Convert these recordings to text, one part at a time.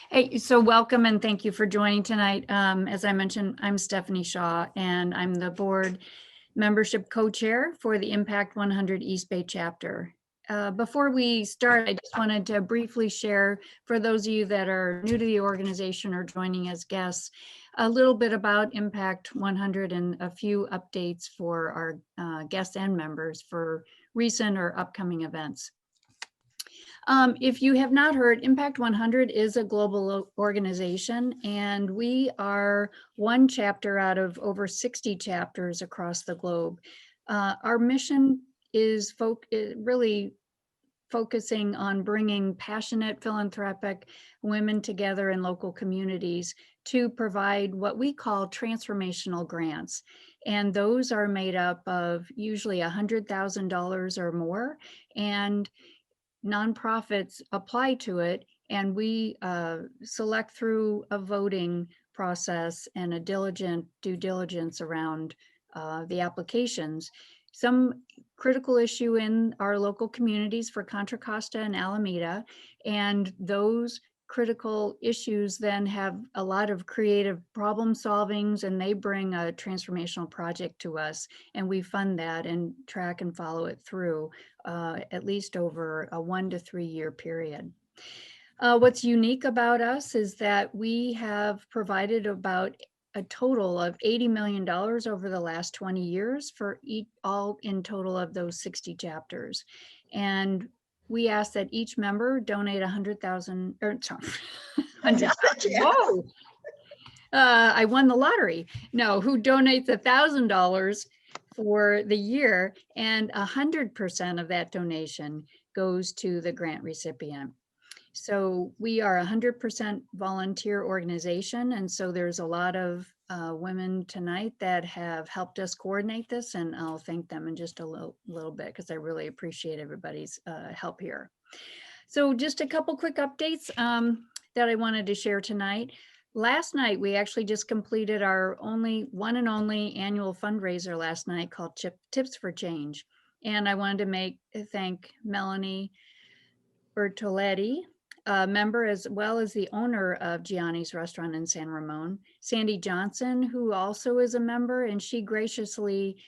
Hey, so welcome and thank you for joining tonight. As I mentioned, I'm Stephanie Shaw and I'm the board membership co-chair for the Impact 100 East Bay chapter. Before we start, I just wanted to briefly share, for those of you that are new to the organization or joining as guests, a little bit about Impact 100 and a few updates for our guests and members for recent or upcoming events. If you have not heard, Impact 100 is a global organization, and we are one chapter out of over 60 chapters across the globe. Our mission is really focusing on bringing passionate philanthropic women together in local communities to provide what we call transformational grants. And those are made up of usually $100,000 or more. And nonprofits apply to it, and we select through a voting process and a diligent due diligence around the applications. Some critical issue in our local communities for Contra Costa and Alameda, and those critical issues then have a lot of creative problem solvings, and they bring a transformational project to us, and we fund that and track and follow it through at least over a 1 to 3 year period. What's unique about us is that we have provided about a total of $80 million over the last 20 years for all in total of those 60 chapters. And we ask that each member donate 100,000, or sorry, 100,000. Whoa. I won the lottery. No, who donates $1,000 for the year, and 100% of that donation goes to the grant recipient. So we are 100% volunteer organization, and so there's a lot of women tonight that have helped us coordinate this, and I'll thank them in just a little bit because I really appreciate everybody's help here. So just a couple quick updates that I wanted to share tonight. Last night, we actually just completed our one and only annual fundraiser last night called Tips for Change. And I wanted to thank Melanie Bertoletti, a member as well as the owner of Gianni's Restaurant in San Ramon, Sandy Johnson, who also is a member, and she graciously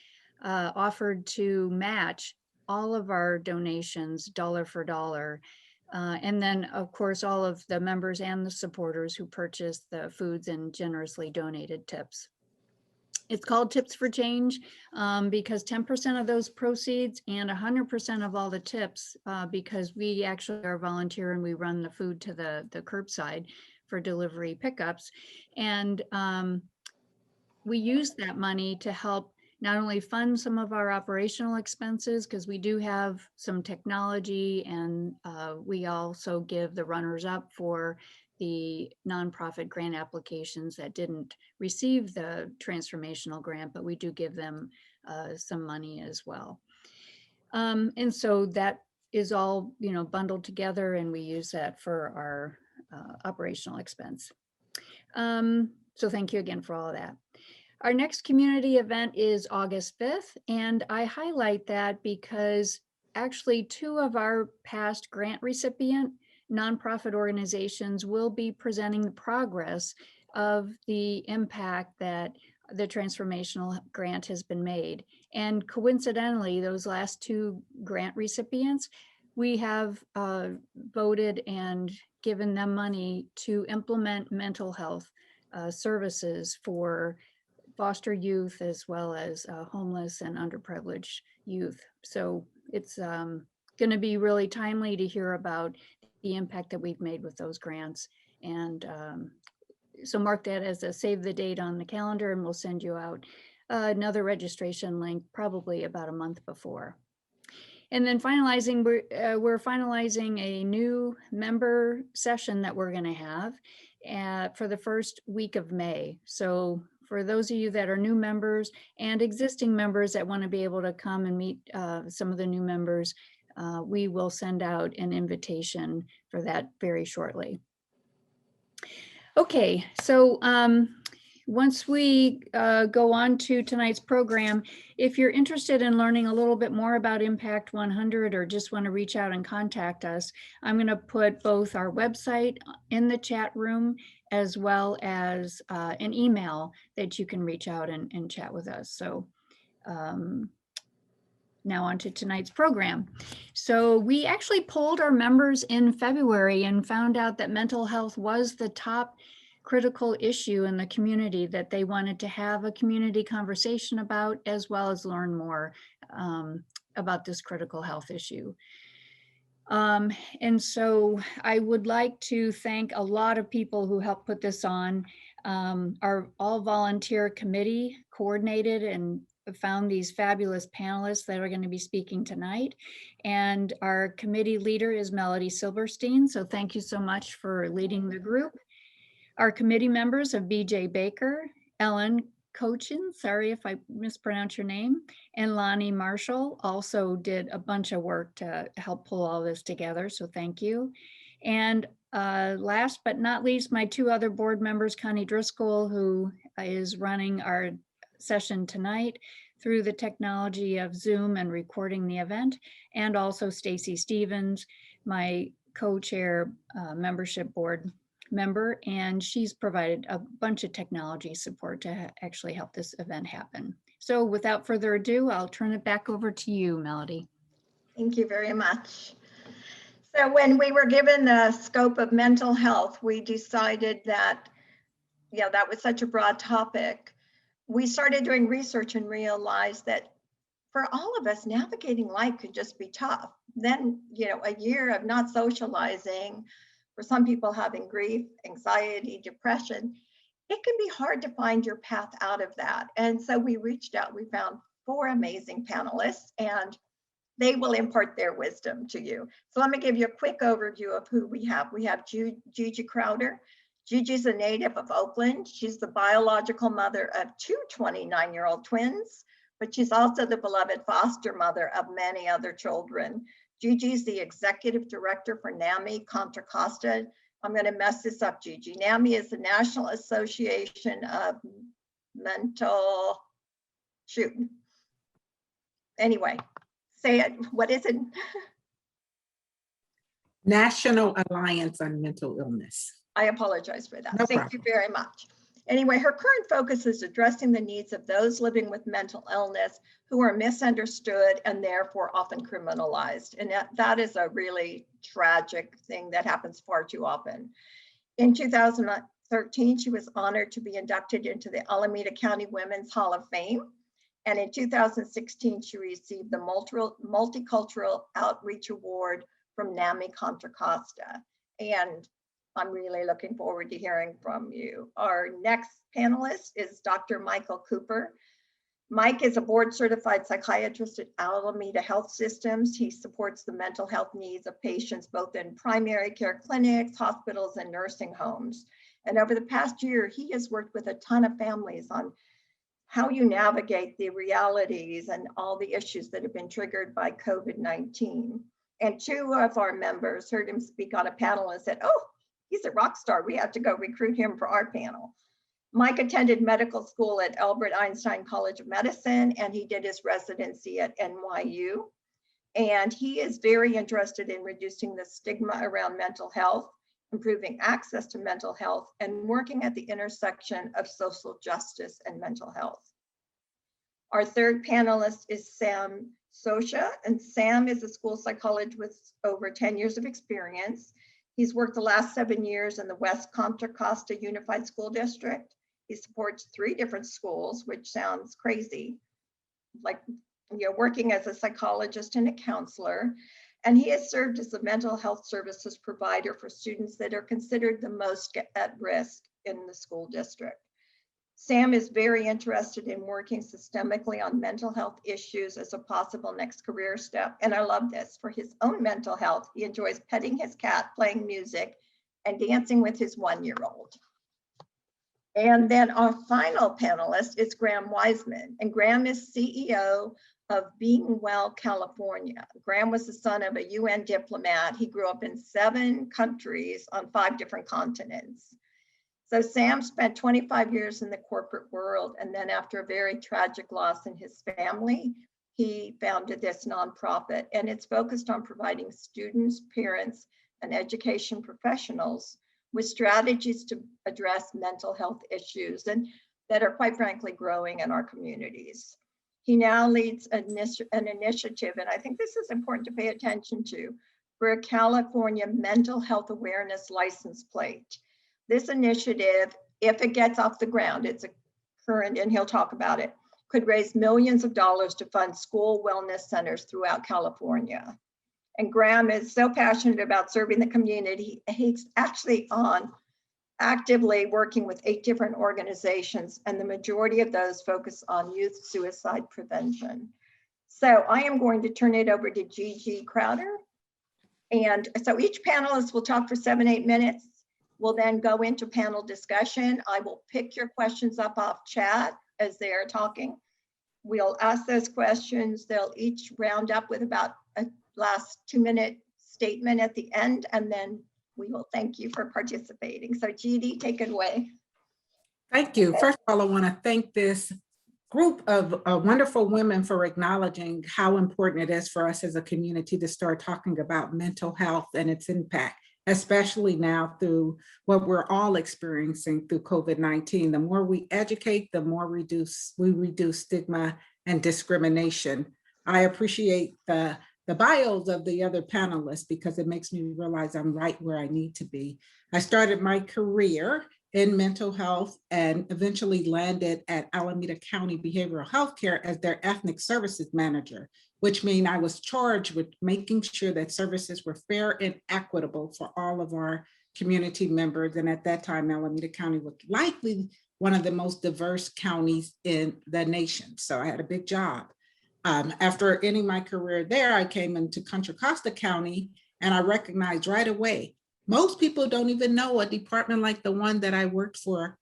offered to match all of our donations dollar for dollar. And then, of course, all of the members and the supporters who purchased the foods and generously donated tips. It's called Tips for Change because 10% of those proceeds and 100% of all the tips, because we actually are volunteer and we run the food to the curbside for delivery pickups. And we use that money to help not only fund some of our operational expenses, because we do have some technology, and we also give the runners up for the nonprofit grant applications that didn't receive the transformational grant, but we do give them some money as well. And so that is all, bundled together, and we use that for our operational expense. So thank you again for all of that. Our next community event is August 5th, and I highlight that because actually 2 of our past grant recipient nonprofit organizations will be presenting the progress of the impact that the transformational grant has been made. And coincidentally, those last 2 grant recipients, we have voted and given them money to implement mental health services for foster youth as well as homeless and underprivileged youth. So it's going to be really timely to hear about the impact that we've made with those grants. And so mark that as a save the date on the calendar, and we'll send you out another registration link probably about a month before. And then finalizing, we're finalizing a new member session that we're going to have for the first week of May. So for those of you that are new members and existing members that want to be able to come and meet some of the new members, we will send out an invitation for that very shortly. Okay, so once we go on to tonight's program, if you're interested in learning a little bit more about Impact 100 or just want to reach out and contact us, I'm going to put both our website in the chat room as well as an email that you can reach out and chat with us. So now on to tonight's program. So we actually polled our members in February and found out that mental health was the top critical issue in the community that they wanted to have a community conversation about, as well as learn more about this critical health issue. And so I would like to thank a lot of people who helped put this on. Our all volunteer committee coordinated and found these fabulous panelists that are going to be speaking tonight. And our committee leader is Melody Silberstein. So thank you so much for leading the group. Our committee members of BJ Baker, Ellen Cochin, sorry if I mispronounce your name, and Lonnie Marshall also did a bunch of work to help pull all this together. So thank you. And last but not least, my two other board members, Connie Driscoll, who is running our session tonight through the technology of Zoom and recording the event, and also Stacy Stevens, my co-chair membership board member, and she's provided a bunch of technology support to actually help this event happen. So without further ado, I'll turn it back over to you, Melody. Thank you very much. So when we were given the scope of mental health, we decided that, that was such a broad topic. We started doing research and realized that for all of us, navigating life could just be tough. Then, a year of not socializing, for some people having grief, anxiety, depression, it can be hard to find your path out of that. And so we reached out, we found 4 amazing panelists, and they will impart their wisdom to you. So let me give you a quick overview of who we have. We have Gigi Crowder. Gigi's a native of Oakland. She's the biological mother of 2 29-year-old twins, but she's also the beloved foster mother of many other children. Gigi's the executive director for NAMI Contra Costa. I'm going to mess this up, Gigi. NAMI is the National Association of Mental, Anyway, say it. What is it? National Alliance on Mental Illness. I apologize for that. No Thank problem. you very much. Anyway, her current focus is addressing the needs of those living with mental illness who are misunderstood and therefore often criminalized. And that is a really tragic thing that happens far too often. In 2013, she was honored to be inducted into the Alameda County Women's Hall of Fame. And in 2016, she received the Multicultural Outreach Award from NAMI Contra Costa. And I'm really looking forward to hearing from you. Our next panelist is Dr. Michael Cooper. Mike is a board certified psychiatrist at Alameda Health Systems. He supports the mental health needs of patients both in primary care clinics, hospitals, and nursing homes. And over the past year, he has worked with a ton of families on how you navigate the realities and all the issues that have been triggered by COVID-19. And 2 of our members heard him speak on a panel and said, oh, he's a rock star. We have to go recruit him for our panel. Mike attended medical school at Albert Einstein College of Medicine, and he did his residency at NYU. And he is very interested in reducing the stigma around mental health, improving access to mental health, and working at the intersection of social justice and mental health. Our third panelist is Sam Sosha, and Sam is a school psychologist with over 10 years of experience. He's worked the last 7 years in the West Contra Costa Unified School District. He supports 3 different schools, which sounds crazy, like working as a psychologist and a counselor. And he has served as a mental health services provider for students that are considered the most at risk in the school district. Sam is very interested in working systemically on mental health issues as a possible next career step. And I love this. For his own mental health, he enjoys petting his cat, playing music, and dancing with his 1-year-old. And then our final panelist is Graham Wiseman. And Graham is CEO of Being Well, California. Graham was the son of a UN diplomat. He grew up in 7 countries on 5 different continents. So Sam spent 25 years in the corporate world, and then after a very tragic loss in his family, he founded this nonprofit, and it's focused on providing students, parents, and education professionals with strategies to address mental health issues and that are quite frankly growing in our communities. He now leads an initiative, and I think this is important to pay attention to, for a California mental health awareness license plate. This initiative, if it gets off the ground, it's a current, and he'll talk about it, could raise millions of dollars to fund school wellness centers throughout California. And Graham is so passionate about serving the community, he's actually actively working with 8 different organizations, and the majority of those focus on youth suicide prevention. So I am going to turn it over to Gigi Crowder. And so each panelist will talk for 7-8 minutes. We'll then go into panel discussion. I will pick your questions up off chat as they are talking. We'll ask those questions. They'll each round up with about a last 2-minute statement at the end, and then we will thank you for participating. So Gigi, take it away. Thank you. First of all, I want to thank this group of wonderful women for acknowledging how important it is for us as a community to start talking about mental health and its impact, especially now through what we're all experiencing through COVID-19. The more we educate, the more we reduce stigma and discrimination. I appreciate the bios of the other panelists because it makes me realize I'm right where I need to be. I started my career in mental health and eventually landed at Alameda County Behavioral Health Care as their ethnic services manager, which means I was charged with making sure that services were fair and equitable for all of our community members. And at that time, Alameda County was likely one of the most diverse counties in the nation. So I had a big job. After ending my career there, I came into Contra Costa County, and I recognized right away, most people don't even know a department like the one that I worked for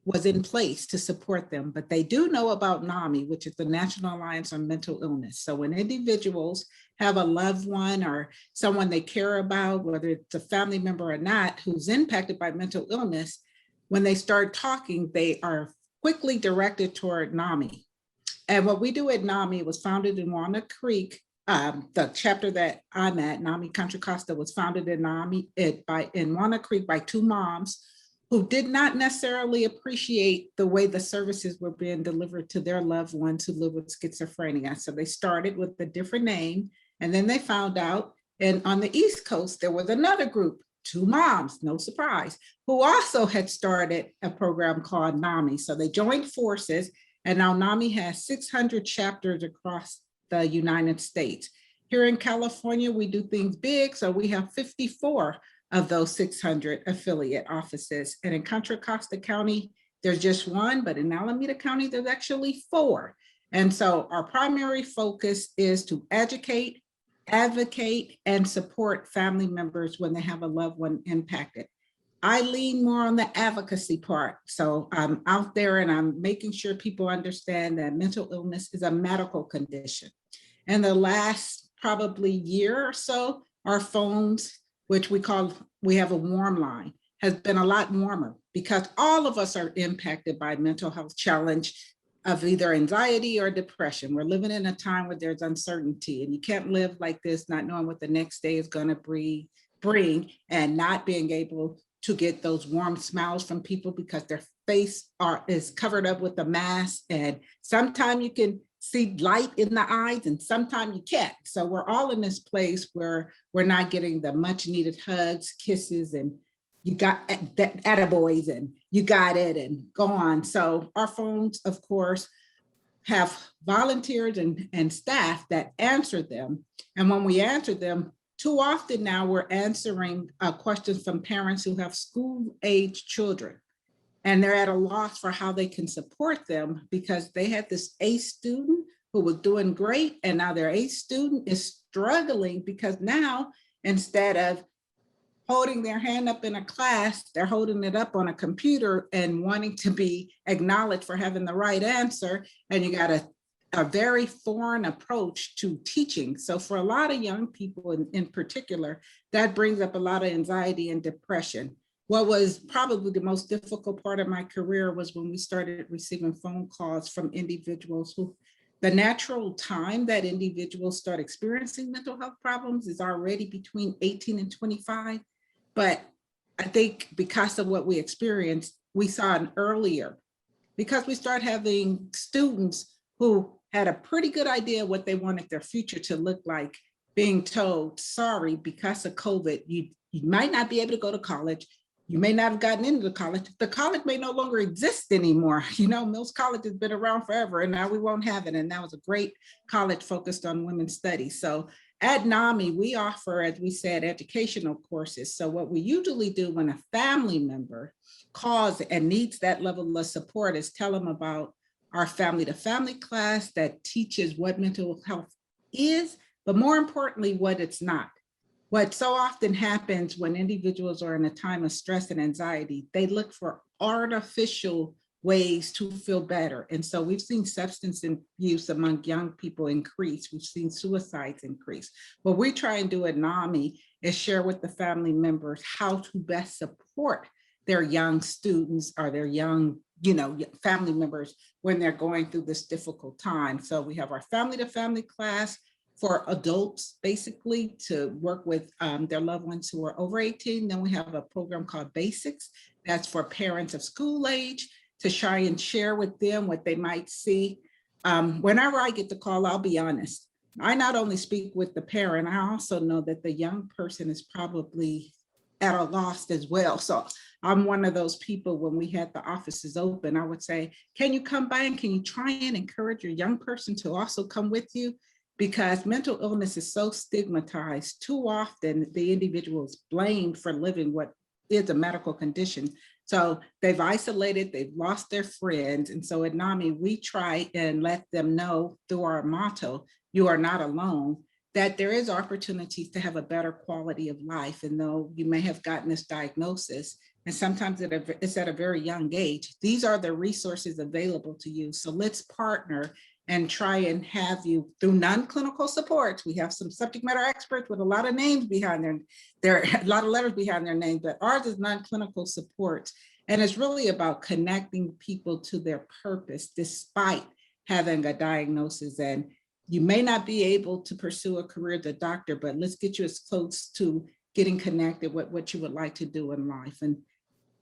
was in place to support them, but they do know about NAMI, which is the National Alliance on Mental Illness. So when individuals have a loved one or someone they care about, whether it's a family member or not, who's impacted by mental illness, when they start talking, they are quickly directed toward NAMI. And what we do at NAMI was founded in Walnut Creek. The chapter that I'm at, NAMI Contra Costa, was founded in Walnut Creek by 2 moms who did not necessarily appreciate the way the services were being delivered to their loved ones who live with schizophrenia. So they started with a different name, and then they found out, and on the East Coast, there was another group, 2 moms, no surprise, who also had started a program called NAMI. So they joined forces, and now NAMI has 600 chapters across the United States. Here in California, we do things big, so we have 54 of those 600 affiliate offices. And in Contra Costa County, there's just 1, but in Alameda County, there's actually 4. And so our primary focus is to educate, advocate, and support family members when they have a loved one impacted. I lean more on the advocacy part. So I'm out there and I'm making sure people understand that mental illness is a medical condition. And the last probably year or so, our phones, which we have a warm line, has been a lot warmer because all of us are impacted by mental health challenge of either anxiety or depression. We're living in a time where there's uncertainty, and you can't live like this, not knowing what the next day is going to bring and not being able to get those warm smiles from people because their face is covered up with a mask. And sometimes you can see light in the eyes and sometimes you can't. So we're all in this place where we're not getting the much needed hugs, kisses, and you got that attaboys and you got it and go on. So our phones, of course, have volunteers and staff that answer them. And when we answer them, too often now we're answering questions from parents who have school-age children, and they're at a loss for how they can support them because they had this A student who was doing great, and now their A student is struggling because now instead of holding their hand up in a class, they're holding it up on a computer and wanting to be acknowledged for having the right answer, and you got a very foreign approach to teaching. So for a lot of young people in particular, that brings up a lot of anxiety and depression. what was probably the most difficult part of my career was when we started receiving phone calls from individuals who, the natural time that individuals start experiencing mental health problems is already between 18 and 25. But I think because of what we experienced, we saw an earlier, because we started having students who had a pretty good idea what they wanted their future to look like, being told, sorry, because of COVID, you might not be able to go to college. You may not have gotten into the college. The college may no longer exist anymore. You know, Mills College has been around forever and now we won't have it. And that was a great college focused on women's studies. So at NAMI, we offer, as we said, educational courses. So what we usually do when a family member calls and needs that level of support is tell them about our family to family class that teaches what mental health is, but more importantly, what it's not. What so often happens when individuals are in a time of stress and anxiety, they look for artificial ways to feel better. And so we've seen substance abuse among young people increase. We've seen suicides increase. What we try and do at NAMI is share with the family members how to best support their young students or their young, family members when they're going through this difficult time. So we have our family to family class for adults, basically, to work with their loved ones who are over 18. Then we have a program called Basics. That's for parents of school age to try and share with them what they might see. Whenever I get the call, I'll be honest. I not only speak with the parent, I also know that the young person is probably at a loss as well. So I'm one of those people, when we had the offices open, I would say, can you come by and can you try and encourage your young person to also come with you? Because mental illness is so stigmatized. Too often the individual is blamed for living what is a medical condition. So they've isolated, they've lost their friends. And so at NAMI, we try and let them know through our motto, you are not alone, that there is opportunities to have a better quality of life. And though you may have gotten this diagnosis, and sometimes it's at a very young age, these are the resources available to you. So let's partner and try and have you through non-clinical supports. We have some subject matter experts with a lot of names behind there are a lot of letters behind their names, but ours is non-clinical supports. And it's really about connecting people to their purpose despite having a diagnosis. And you may not be able to pursue a career as a doctor, but let's get you as close to getting connected with what you would like to do in life. And,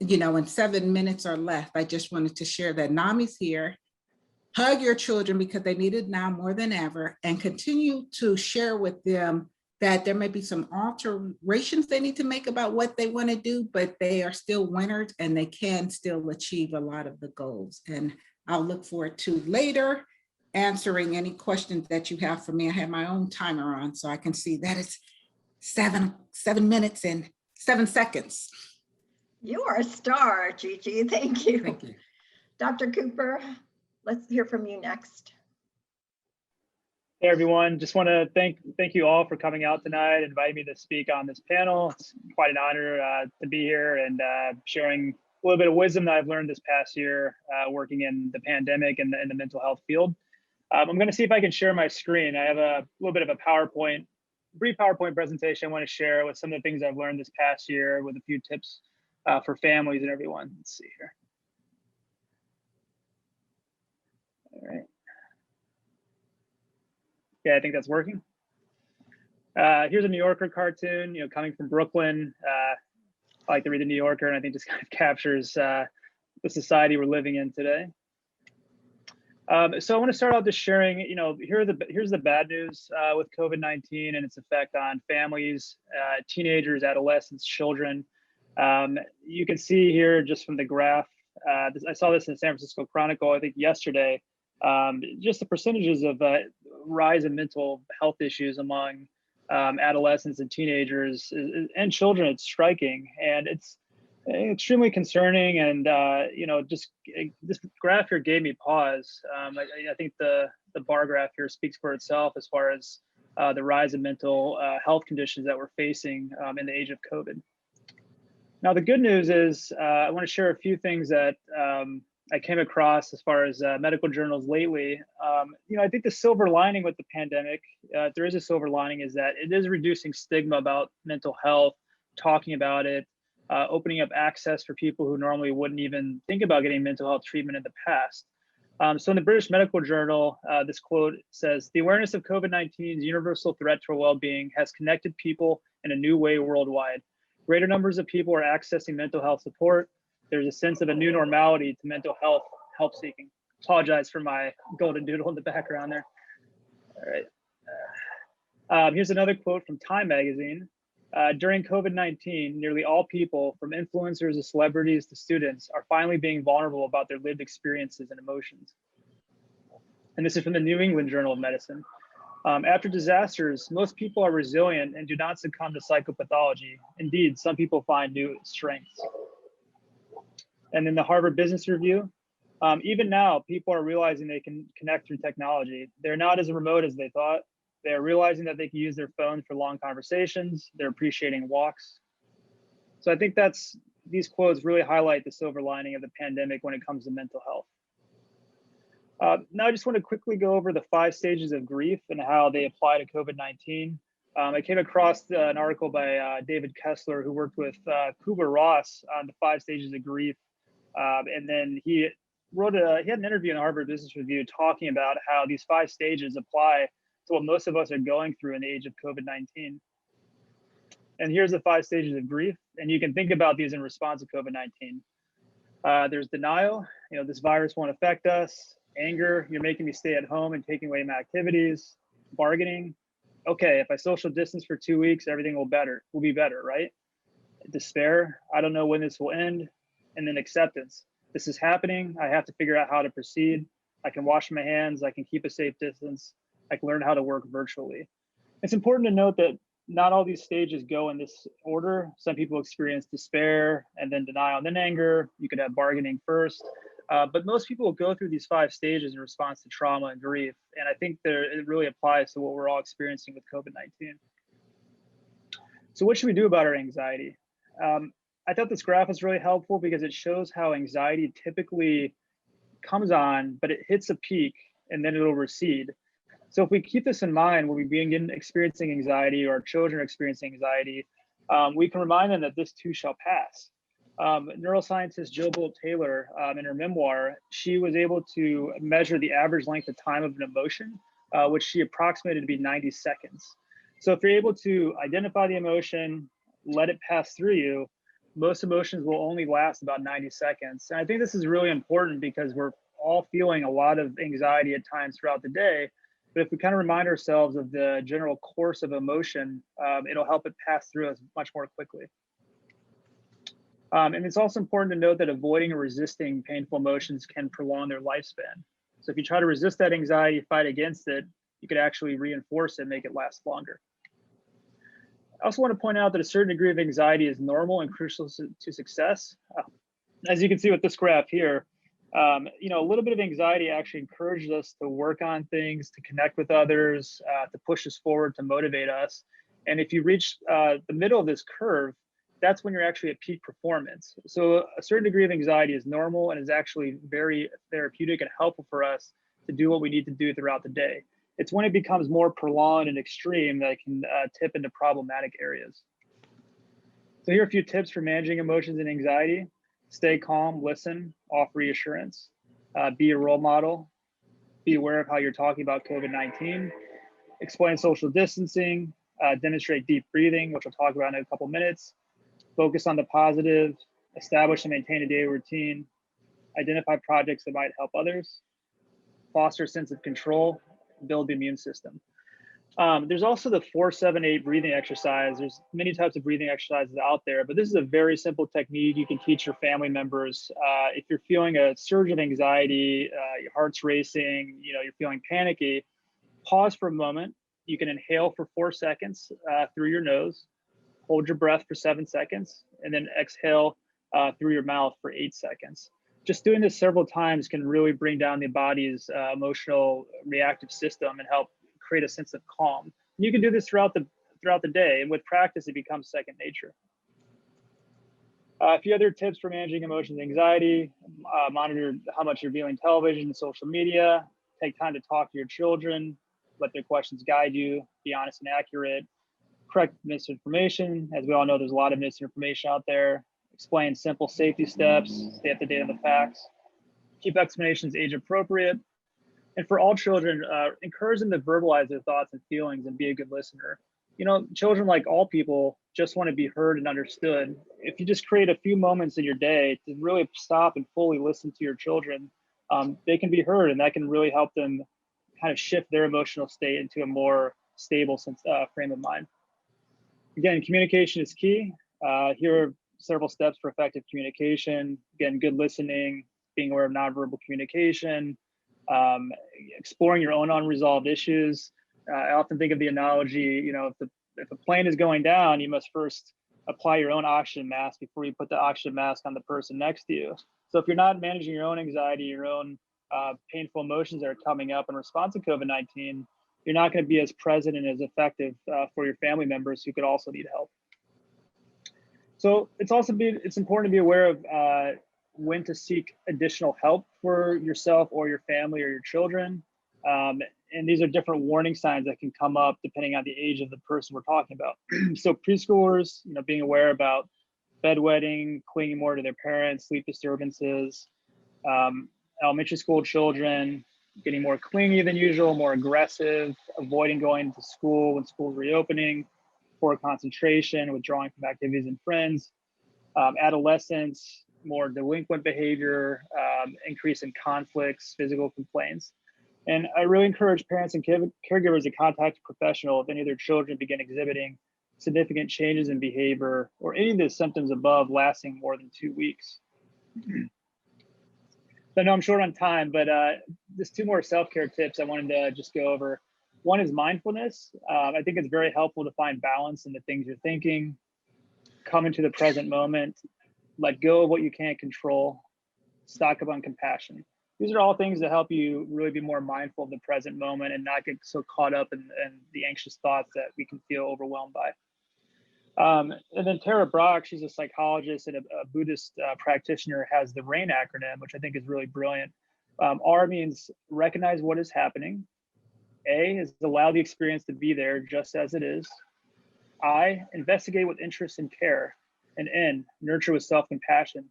in 7 minutes or less, I just wanted to share that NAMI's here. Hug your children because they need it now more than ever, and continue to share with them that there may be some alterations they need to make about what they want to do, but they are still winners and they can still achieve a lot of the goals. And I'll look forward to later answering any questions that you have for me. I have my own timer on so I can see that it's 7 minutes and 7 seconds. You are a star, Gigi. Thank you. Thank you. Dr. Cooper, let's hear from you next. Hey everyone, just want to thank you all for coming out tonight, inviting me to speak on this panel. It's quite an honor to be here and sharing a little bit of wisdom that I've learned this past year working in the pandemic and in the mental health field. I'm going to see if I can share my screen. I have a little bit of a brief PowerPoint presentation I want to share with some of the things I've learned this past year with a few tips for families and everyone. Let's see here. All right. Yeah, I think that's working. Here's a New Yorker cartoon, coming from Brooklyn. I like to read the New Yorker, and I think just kind of captures the society we're living in today. So I want to start out just sharing, here's the bad news with COVID-19 and its effect on families, teenagers, adolescents, children. You can see here just from the graph, I saw this in the San Francisco Chronicle, I think yesterday, just the percentages of rise in mental health issues among adolescents and teenagers and children. It's striking, and it's extremely concerning. And just this graph here gave me pause. I think the bar graph here speaks for itself as far as the rise in mental health conditions that we're facing in the age of COVID. Now, the good news is I want to share a few things that I came across as far as medical journals lately. I think the silver lining with the pandemic, if there is a silver lining, is that it is reducing stigma about mental health, talking about it, opening up access for people who normally wouldn't even think about getting mental health treatment in the past. So in the British Medical Journal, this quote says, "The awareness of COVID-19's universal threat to our well-being has connected people in a new way worldwide. Greater numbers of people are accessing mental health support. There's a sense of a new normality to mental health help seeking." Apologize for my golden doodle in the background there. All right. Here's another quote from Time Magazine. During COVID-19, nearly all people, from influencers to celebrities to students, are finally being vulnerable about their lived experiences and emotions. And this is from the New England Journal of Medicine. After disasters, most people are resilient and do not succumb to psychopathology. Indeed, some people find new strengths. And in the Harvard Business Review, even now, people are realizing they can connect through technology. They're not as remote as they thought. They're realizing that they can use their phones for long conversations. They're appreciating walks. So I think these quotes really highlight the silver lining of the pandemic when it comes to mental health. Now I just want to quickly go over the 5 stages of grief and how they apply to COVID-19. I came across an article by David Kessler, who worked with Kubler-Ross on the 5 stages of grief. And then he had an interview in the Harvard Business Review talking about how these 5 stages apply to what most of us are going through in the age of COVID-19. And here's the 5 stages of grief. And you can think about these in response to COVID-19. There's denial, this virus won't affect us. Anger, you're making me stay at home and taking away my activities. Bargaining, okay, if I social distance for 2 weeks, everything will be better, right? Despair, I don't know when this will end. And then acceptance, this is happening. I have to figure out how to proceed. I can wash my hands. I can keep a safe distance. I can learn how to work virtually. It's important to note that not all these stages go in this order. Some people experience despair and then denial and then anger. You could have bargaining first. But most people go through these 5 stages in response to trauma and grief. And I think it really applies to what we're all experiencing with COVID-19. So what should we do about our anxiety? I thought this graph was really helpful because it shows how anxiety typically comes on, but it hits a peak and then it'll recede. So if we keep this in mind when we begin experiencing anxiety or our children are experiencing anxiety, we can remind them that this too shall pass. Neuroscientist Jo Bolt-Taylor, in her memoir, she was able to measure the average length of time of an emotion, which she approximated to be 90 seconds. So if you're able to identify the emotion, let it pass through you, most emotions will only last about 90 seconds. And I think this is really important because we're all feeling a lot of anxiety at times throughout the day. But if we kind of remind ourselves of the general course of emotion, it'll help it pass through us much more quickly. And it's also important to note that avoiding or resisting painful emotions can prolong their lifespan. So if you try to resist that anxiety, fight against it, you could actually reinforce it, make it last longer. I also want to point out that a certain degree of anxiety is normal and crucial to success. As you can see with this graph here, a little bit of anxiety actually encourages us to work on things, to connect with others, to push us forward, to motivate us. And if you reach the middle of this curve, that's when you're actually at peak performance. So a certain degree of anxiety is normal and is actually very therapeutic and helpful for us to do what we need to do throughout the day. It's when it becomes more prolonged and extreme that it can tip into problematic areas. So here are a few tips for managing emotions and anxiety. Stay calm, listen, offer reassurance, be a role model, be aware of how you're talking about COVID-19, explain social distancing, demonstrate deep breathing, which we'll talk about in a couple minutes, focus on the positive, establish and maintain a daily routine, identify projects that might help others, foster a sense of control, build the immune system. There's also the 4-7-8 breathing exercise. There's many types of breathing exercises out there, but this is a very simple technique you can teach your family members. If you're feeling a surge of anxiety, your heart's racing, you're feeling panicky, pause for a moment. You can inhale for 4 seconds through your nose, hold your breath for 7 seconds, and then exhale through your mouth for 8 seconds. Just doing this several times can really bring down the body's emotional reactive system and help create a sense of calm. And you can do this throughout the day, and with practice, it becomes second nature. A few other tips for managing emotions and anxiety: monitor how much you're viewing television and social media. Take time to talk to your children. Let their questions guide you. Be honest and accurate. Correct misinformation. As we all know, there's a lot of misinformation out there. explain simple safety steps, stay up to date on the facts, keep explanations age appropriate. And for all children, encourage them to verbalize their thoughts and feelings and be a good listener. You know, children, like all people, just want to be heard and understood. If you just create a few moments in your day to really stop and fully listen to your children, they can be heard, and that can really help them kind of shift their emotional state into a more stable frame of mind. Again, communication is key. Here are several steps for effective communication. Again, good listening, being aware of nonverbal communication, exploring your own unresolved issues. I often think of the analogy, you know, if a plane is going down, you must first apply your own oxygen mask before you put the oxygen mask on the person next to you. So if you're not managing your own anxiety, your own painful emotions that are coming up in response to COVID-19, you're not going to be as present and as effective for your family members who could also need help. So it's important to be aware of when to seek additional help for yourself or your family or your children. And these are different warning signs that can come up depending on the age of the person we're talking about. So preschoolers, you know, being aware about bedwetting, clinging more to their parents, sleep disturbances. Elementary school children getting more clingy than usual, more aggressive, avoiding going to school when school's reopening, poor concentration, withdrawing from activities and friends. Adolescents, more delinquent behavior, increase in conflicts, physical complaints. And I really encourage parents and caregivers to contact a professional if any of their children begin exhibiting significant changes in behavior or any of the symptoms above lasting more than 2 weeks. So I know I'm short on time, but just 2 more self-care tips I wanted to just go over. One is mindfulness. I think it's very helpful to find balance in the things you're thinking, come into the present moment, let go of what you can't control, stock up on compassion. These are all things that help you really be more mindful of the present moment and not get so caught up in the anxious thoughts that we can feel overwhelmed by. And then Tara Brach, she's a psychologist and a Buddhist practitioner, has the RAIN acronym, which I think is really brilliant. R means recognize what is happening. A is allow the experience to be there just as it is. I, investigate with interest and care. And N, nurture with self-compassion.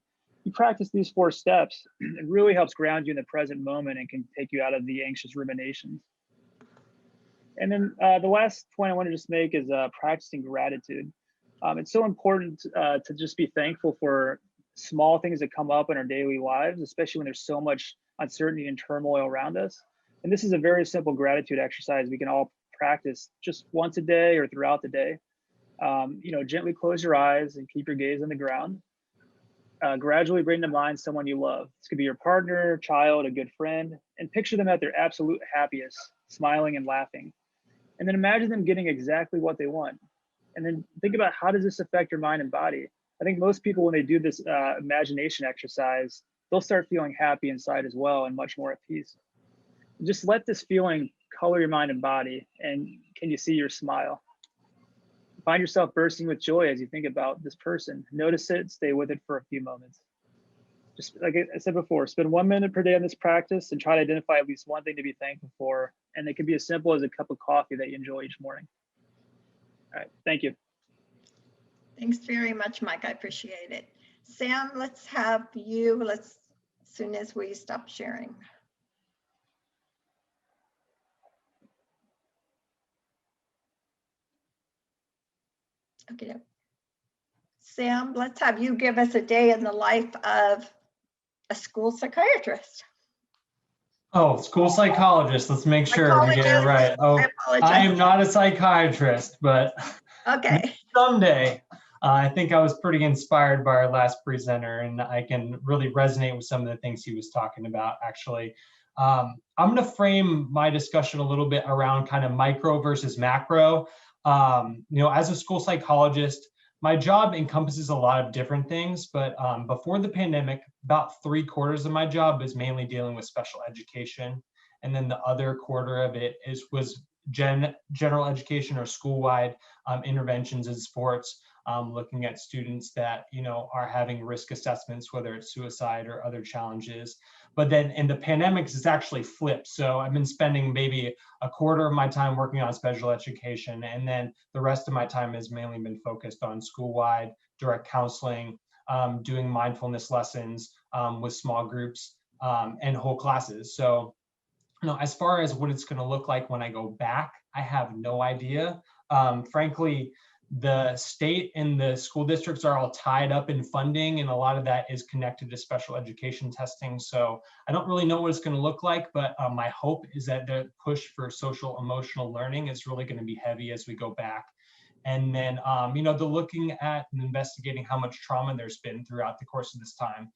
You practice these 4 steps, it really helps ground you in the present moment and can take you out of the anxious ruminations. And then the last point I want to just make is practicing gratitude. It's so important to just be thankful for small things that come up in our daily lives, especially when there's so much uncertainty and turmoil around us. And this is a very simple gratitude exercise we can all practice just once a day or throughout the day. You know, gently close your eyes and keep your gaze on the ground. Gradually bring to mind someone you love. This could be your partner, child, a good friend, and picture them at their absolute happiest, smiling and laughing. And then imagine them getting exactly what they want. And then think about, how does this affect your mind and body? I think most people, when they do this imagination exercise, they'll start feeling happy inside as well and much more at peace. Just let this feeling color your mind and body. And can you see your smile? Find yourself bursting with joy as you think about this person. Notice it, stay with it for a few moments. Just like I said before, spend 1 minute per day on this practice and try to identify at least one thing to be thankful for. And it can be as simple as a cup of coffee that you enjoy each morning. All right, thank you. Thanks very much, Mike. I appreciate it. Sam, let's have you, as soon as we stop sharing. Okay. Sam, let's have you give us a day in the life of a school psychiatrist. Oh, school psychologist. Let's make sure we get it right. Oh, I am not a psychiatrist, but okay. Someday. I think I was pretty inspired by our last presenter, and I can really resonate with some of the things he was talking about, actually. I'm going to frame my discussion a little bit around kind of micro versus macro. You know, as a school psychologist, my job encompasses a lot of different things, but before the pandemic, about 3/4 of my job was mainly dealing with special education. And then the other quarter of it was general education or school-wide interventions in sports, looking at students that, you know, are having risk assessments, whether it's suicide or other challenges. But then in the pandemics, it's actually flipped. So I've been spending maybe 1/4 of my time working on special education, and then the rest of my time has mainly been focused on school-wide direct counseling, doing mindfulness lessons with small groups and whole classes. So, as far as what it's going to look like when I go back, I have no idea. Frankly, the state and the school districts are all tied up in funding, and a lot of that is connected to special education testing. So I don't really know what it's going to look like, but my hope is that the push for social emotional learning is really going to be heavy as we go back. And then, the looking at and investigating how much trauma there's been throughout the course of this time.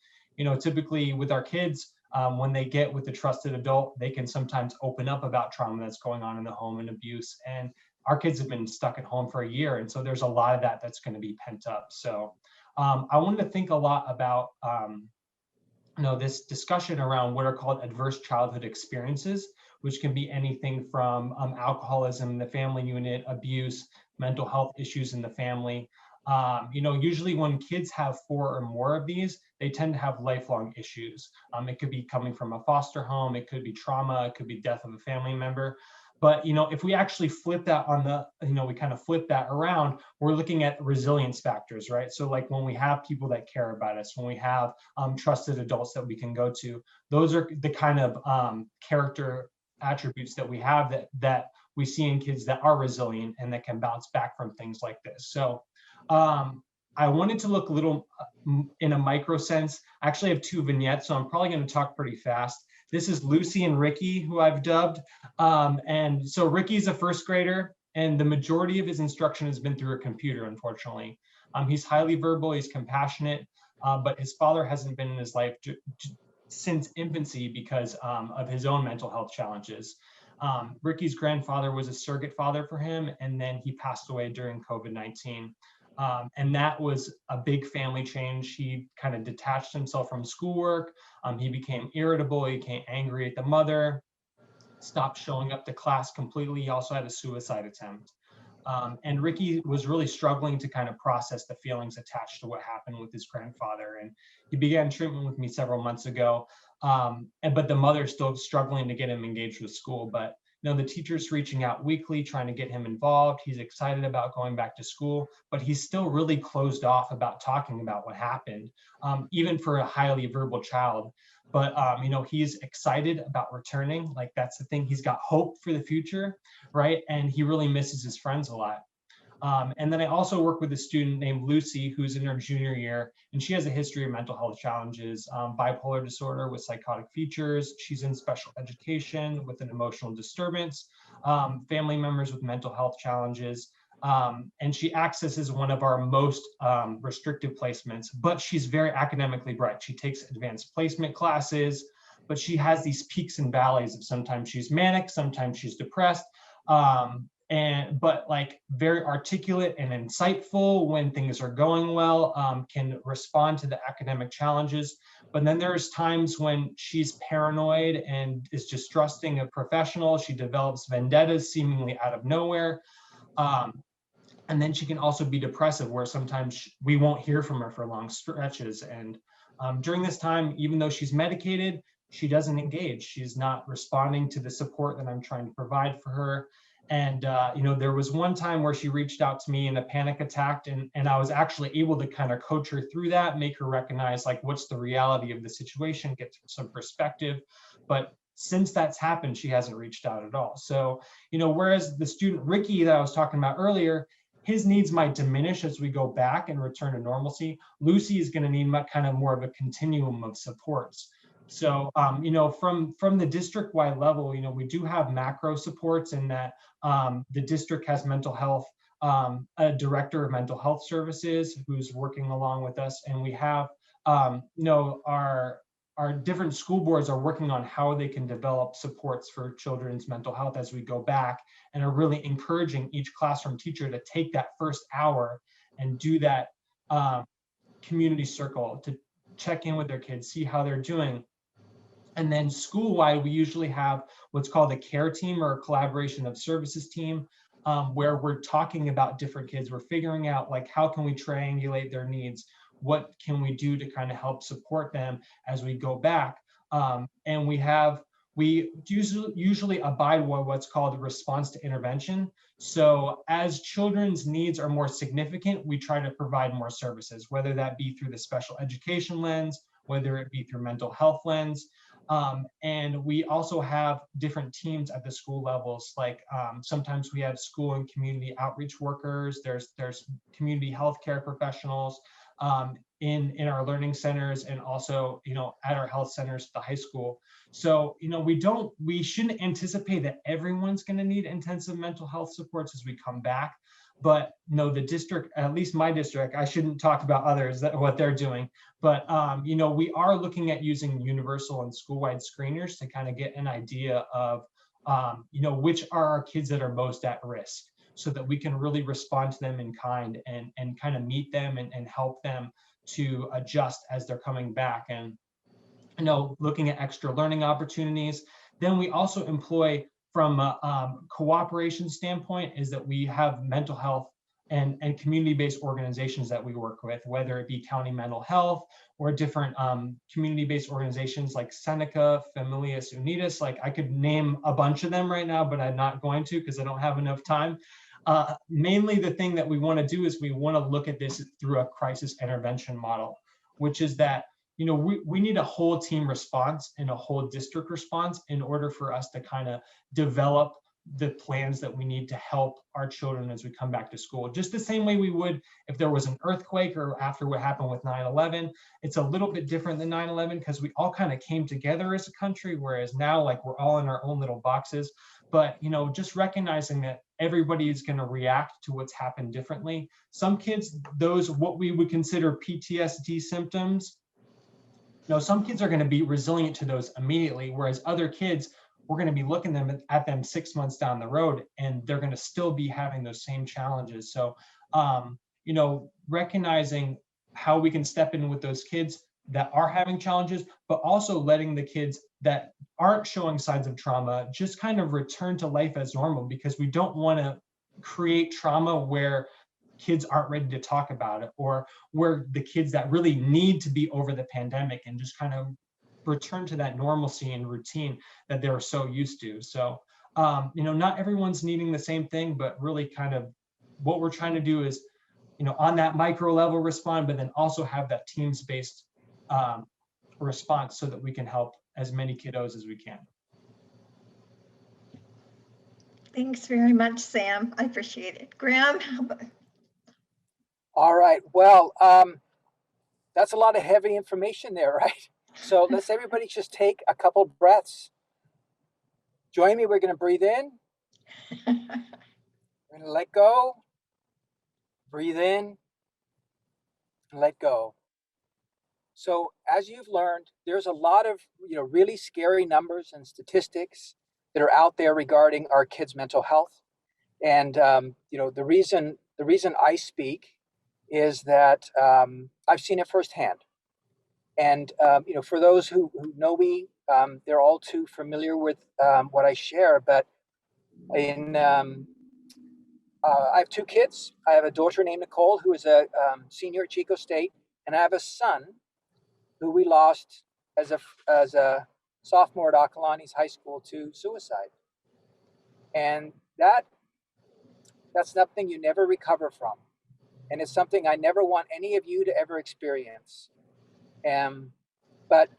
Typically with our kids, when they get with a trusted adult, they can sometimes open up about trauma that's going on in the home and abuse. And our kids have been stuck at home for a year. And so there's a lot of that that's going to be pent up. So I wanted to think a lot about, this discussion around what are called adverse childhood experiences, which can be anything from alcoholism in the family unit, abuse, mental health issues in the family. Usually when kids have 4 or more of these, they tend to have lifelong issues. It could be coming from a foster home, it could be trauma, it could be death of a family member. But, if we actually flip that on the, we kind of flip that around, we're looking at resilience factors, right? So like when we have people that care about us, when we have trusted adults that we can go to, those are the kind of character attributes that we have that we see in kids that are resilient and that can bounce back from things like this. So I wanted to look a little in a micro sense. I actually have 2 vignettes, so I'm probably going to talk pretty fast. This is Lucy and Ricky, who I've dubbed. And so Ricky's a 1st grader, and the majority of his instruction has been through a computer, unfortunately. He's highly verbal, he's compassionate, but his father hasn't been in his life since infancy because of his own mental health challenges. Ricky's grandfather was a surrogate father for him, and then he passed away during COVID-19. And that was a big family change. He kind of detached himself from schoolwork. He became irritable. He became angry at the mother, stopped showing up to class completely. He also had a suicide attempt. And Ricky was really struggling to kind of process the feelings attached to what happened with his grandfather. And he began treatment with me several months ago. But the mother's still struggling to get him engaged with school. But the teacher's reaching out weekly, trying to get him involved. He's excited about going back to school, but he's still really closed off about talking about what happened, even for a highly verbal child. But, he's excited about returning. Like, that's the thing. He's got hope for the future, right? And he really misses his friends a lot. And then I also work with a student named Lucy, who's in her junior year, and she has a history of mental health challenges, bipolar disorder with psychotic features. She's in special education with an emotional disturbance, family members with mental health challenges. And she accesses one of our most restrictive placements, but she's very academically bright. She takes advanced placement classes, but she has these peaks and valleys of sometimes she's manic, sometimes she's depressed. But like very articulate and insightful when things are going well, can respond to the academic challenges. But then there's times when she's paranoid and is distrusting of professionals. She develops vendettas seemingly out of nowhere. And then she can also be depressive, where sometimes we won't hear from her for long stretches. And during this time, even though she's medicated, she doesn't engage. She's not responding to the support that I'm trying to provide for her. And, there was one time where she reached out to me in a panic attack, and I was actually able to kind of coach her through that, make her recognize like what's the reality of the situation, get some perspective. But since that's happened, she hasn't reached out at all. So, whereas the student Ricky that I was talking about earlier, his needs might diminish as we go back and return to normalcy. Lucy is going to need kind of more of a continuum of supports. So, from the district-wide level, we do have macro supports in that the district has mental health, a director of mental health services who's working along with us. And we have, our different school boards are working on how they can develop supports for children's mental health as we go back, and are really encouraging each classroom teacher to take that first hour and do that community circle to check in with their kids, see how they're doing. And then school-wide, we usually have what's called a care team or a collaboration of services team, where we're talking about different kids. We're figuring out like, how can we triangulate their needs? What can we do to kind of help support them as we go back? And we have we usually abide by what's called response to intervention. So as children's needs are more significant, we try to provide more services, whether that be through the special education lens, whether it be through mental health lens. And we also have different teams at the school levels. Like sometimes we have school and community outreach workers. There's community healthcare professionals in our learning centers, and also, at our health centers at the high school. So, we shouldn't anticipate that everyone's going to need intensive mental health supports as we come back. But no, the district, at least my district, I shouldn't talk about others, what they're doing. But, we are looking at using universal and school-wide screeners to kind of get an idea of, which are our kids that are most at risk, so that we can really respond to them in kind and kind of meet them and help them to adjust as they're coming back. And, looking at extra learning opportunities. Then we also employ, from a cooperation standpoint, is that we have mental health and community-based organizations that we work with, whether it be county mental health or different community-based organizations like Seneca, Familias Unidas. Like, I could name a bunch of them right now, but I'm not going to because I don't have enough time. Mainly the thing that we want to do is we want to look at this through a crisis intervention model, which is that, we need a whole team response and a whole district response in order for us to kind of develop the plans that we need to help our children as we come back to school. Just the same way we would if there was an earthquake or after what happened with 9/11. It's a little bit different than 9/11 because we all kind of came together as a country, whereas now, like, we're all in our own little boxes. But, just recognizing that everybody is going to react to what's happened differently. Some kids, those what we would consider PTSD symptoms, some kids are going to be resilient to those immediately, whereas other kids, we're going to be looking at them 6 months down the road, and they're going to still be having those same challenges. So, recognizing how we can step in with those kids that are having challenges, but also letting the kids that aren't showing signs of trauma just kind of return to life as normal, because we don't want to create trauma where kids aren't ready to talk about it, or where the kids that really need to be over the pandemic and just kind of return to that normalcy and routine that they're so used to. So, not everyone's needing the same thing, but really kind of what we're trying to do is, on that micro level respond, but then also have that teams-based response so that we can help as many kiddos as we can. Thanks very much, Sam. I appreciate it. Graham? All right. Well, that's a lot of heavy information there, right? So let's everybody just take a couple breaths. Join me. We're going to breathe in. We're going to let go. Breathe in and let go. So as you've learned, there's a lot of really scary numbers and statistics that are out there regarding our kids' mental health. And the reason I speak is that I've seen it firsthand. And for those who know me, they're all too familiar with what I share. But I have two kids. I have a daughter named Nicole, who is a senior at Chico State, and I have a son who we lost as a sophomore at Acalanes High School to suicide. And that's something you never recover from. And it's something I never want any of you to ever experience. But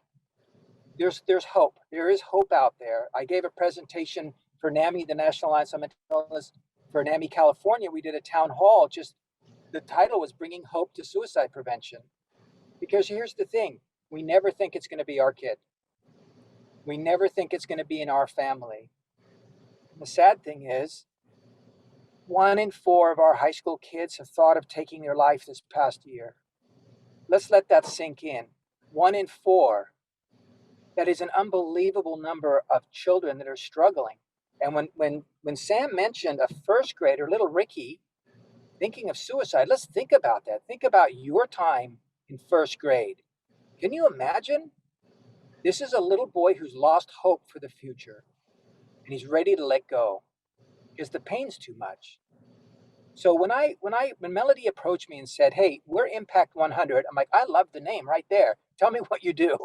there's hope. There is hope out there. I gave a presentation for NAMI, the National Alliance on Mental Illness, for NAMI California. We did a town hall. Just the title was Bringing Hope to Suicide Prevention. Because here's the thing. We never think it's going to be our kid. We never think it's going to be in our family. And the sad thing is, 1 in 4 of our high school kids have thought of taking their life this past year. Let's let that sink in. 1 in 4. That is an unbelievable number of children that are struggling. And when Sam mentioned a first grader, little Ricky, thinking of suicide, let's think about that. Think about your time in first grade. Can you imagine? This is a little boy who's lost hope for the future, and he's ready to let go because the pain's too much. So when Melody approached me and said, "Hey, we're Impact 100," I'm like, I love the name right there. Tell me what you do.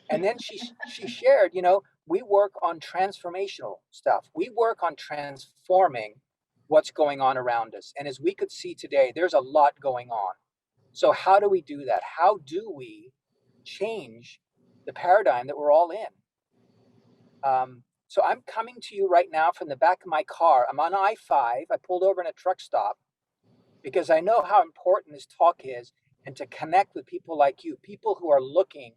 And then she shared, we work on transformational stuff. We work on transforming what's going on around us. And as we could see today, there's a lot going on. So how do we do that? How do we change the paradigm that we're all in? So I'm coming to you right now from the back of my car. I'm on I-5. I pulled over in a truck stop because I know how important this talk is, and to connect with people like you, people who are looking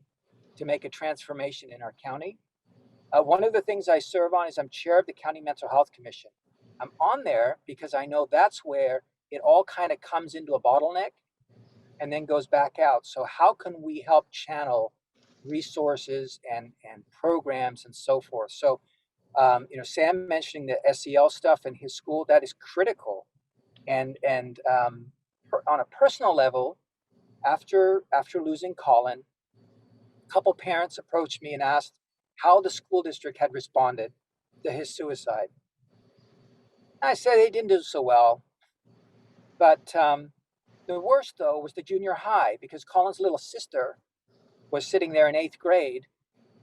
to make a transformation in our county. One of the things I serve on is I'm chair of the County Mental Health Commission. I'm on there because I know that's where it all kind of comes into a bottleneck and then goes back out. So how can we help channel resources and programs and so forth? So, Sam mentioning the SEL stuff in his school, that is critical. And on a personal level, after losing Colin, a couple parents approached me and asked how the school district had responded to his suicide. I said they didn't do so well, but the worst though was the junior high, because Colin's little sister was sitting there in 8th grade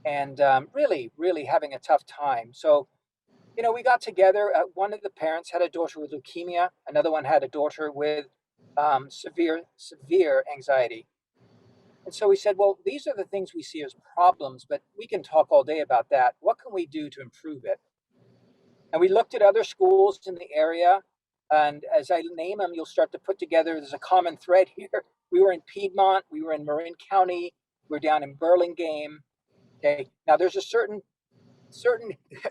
and really having a tough time. So, we got together. One of the parents had a daughter with leukemia. Another one had a daughter with severe anxiety. And so we said, well, these are the things we see as problems, but we can talk all day about that. What can we do to improve it? And we looked at other schools in the area. And as I name them, you'll start to put together, there's a common thread here. We were in Piedmont, we were in Marin County, we're down in Burlingame. Okay, now there's a certain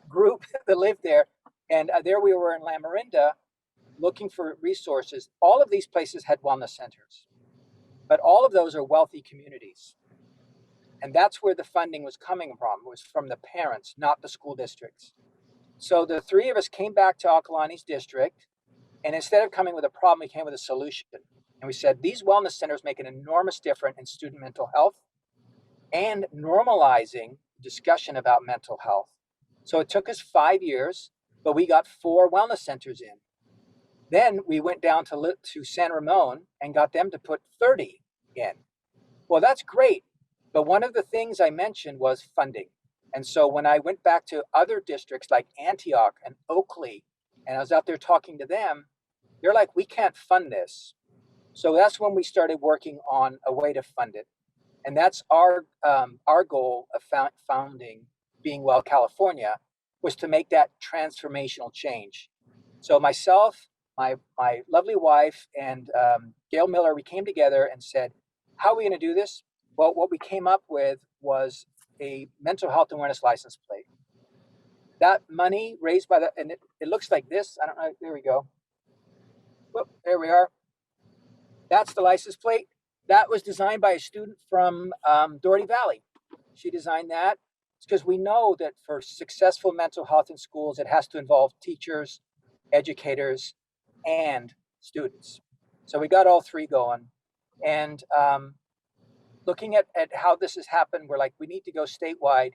group that lived there. And there we were in Lamarinda looking for resources. All of these places had wellness centers, but all of those are wealthy communities. And that's where the funding was coming from, was from the parents, not the school districts. So the three of us came back to Akalani's district, and instead of coming with a problem, we came with a solution. And we said, these wellness centers make an enormous difference in student mental health and normalizing discussion about mental health. So it took us 5 years, but we got 4 wellness centers in. Then we went down to San Ramon and got them to put 30 in. Well, that's great. But one of the things I mentioned was funding. And so when I went back to other districts like Antioch and Oakley, and I was out there talking to them, they're like, we can't fund this. So that's when we started working on a way to fund it. And that's our goal of founding Being Well California, was to make that transformational change. So myself, my lovely wife, and Gail Miller, we came together and said, how are we going to do this? Well, what we came up with was a mental health awareness license plate. That money raised by and it looks like this. I don't know. There we go. Whoop, there we are. That's the license plate. That was designed by a student from Doherty Valley. She designed that. It's because we know that for successful mental health in schools, it has to involve teachers, educators, and students. So we got all 3 going. And looking at how this has happened, we're like, we need to go statewide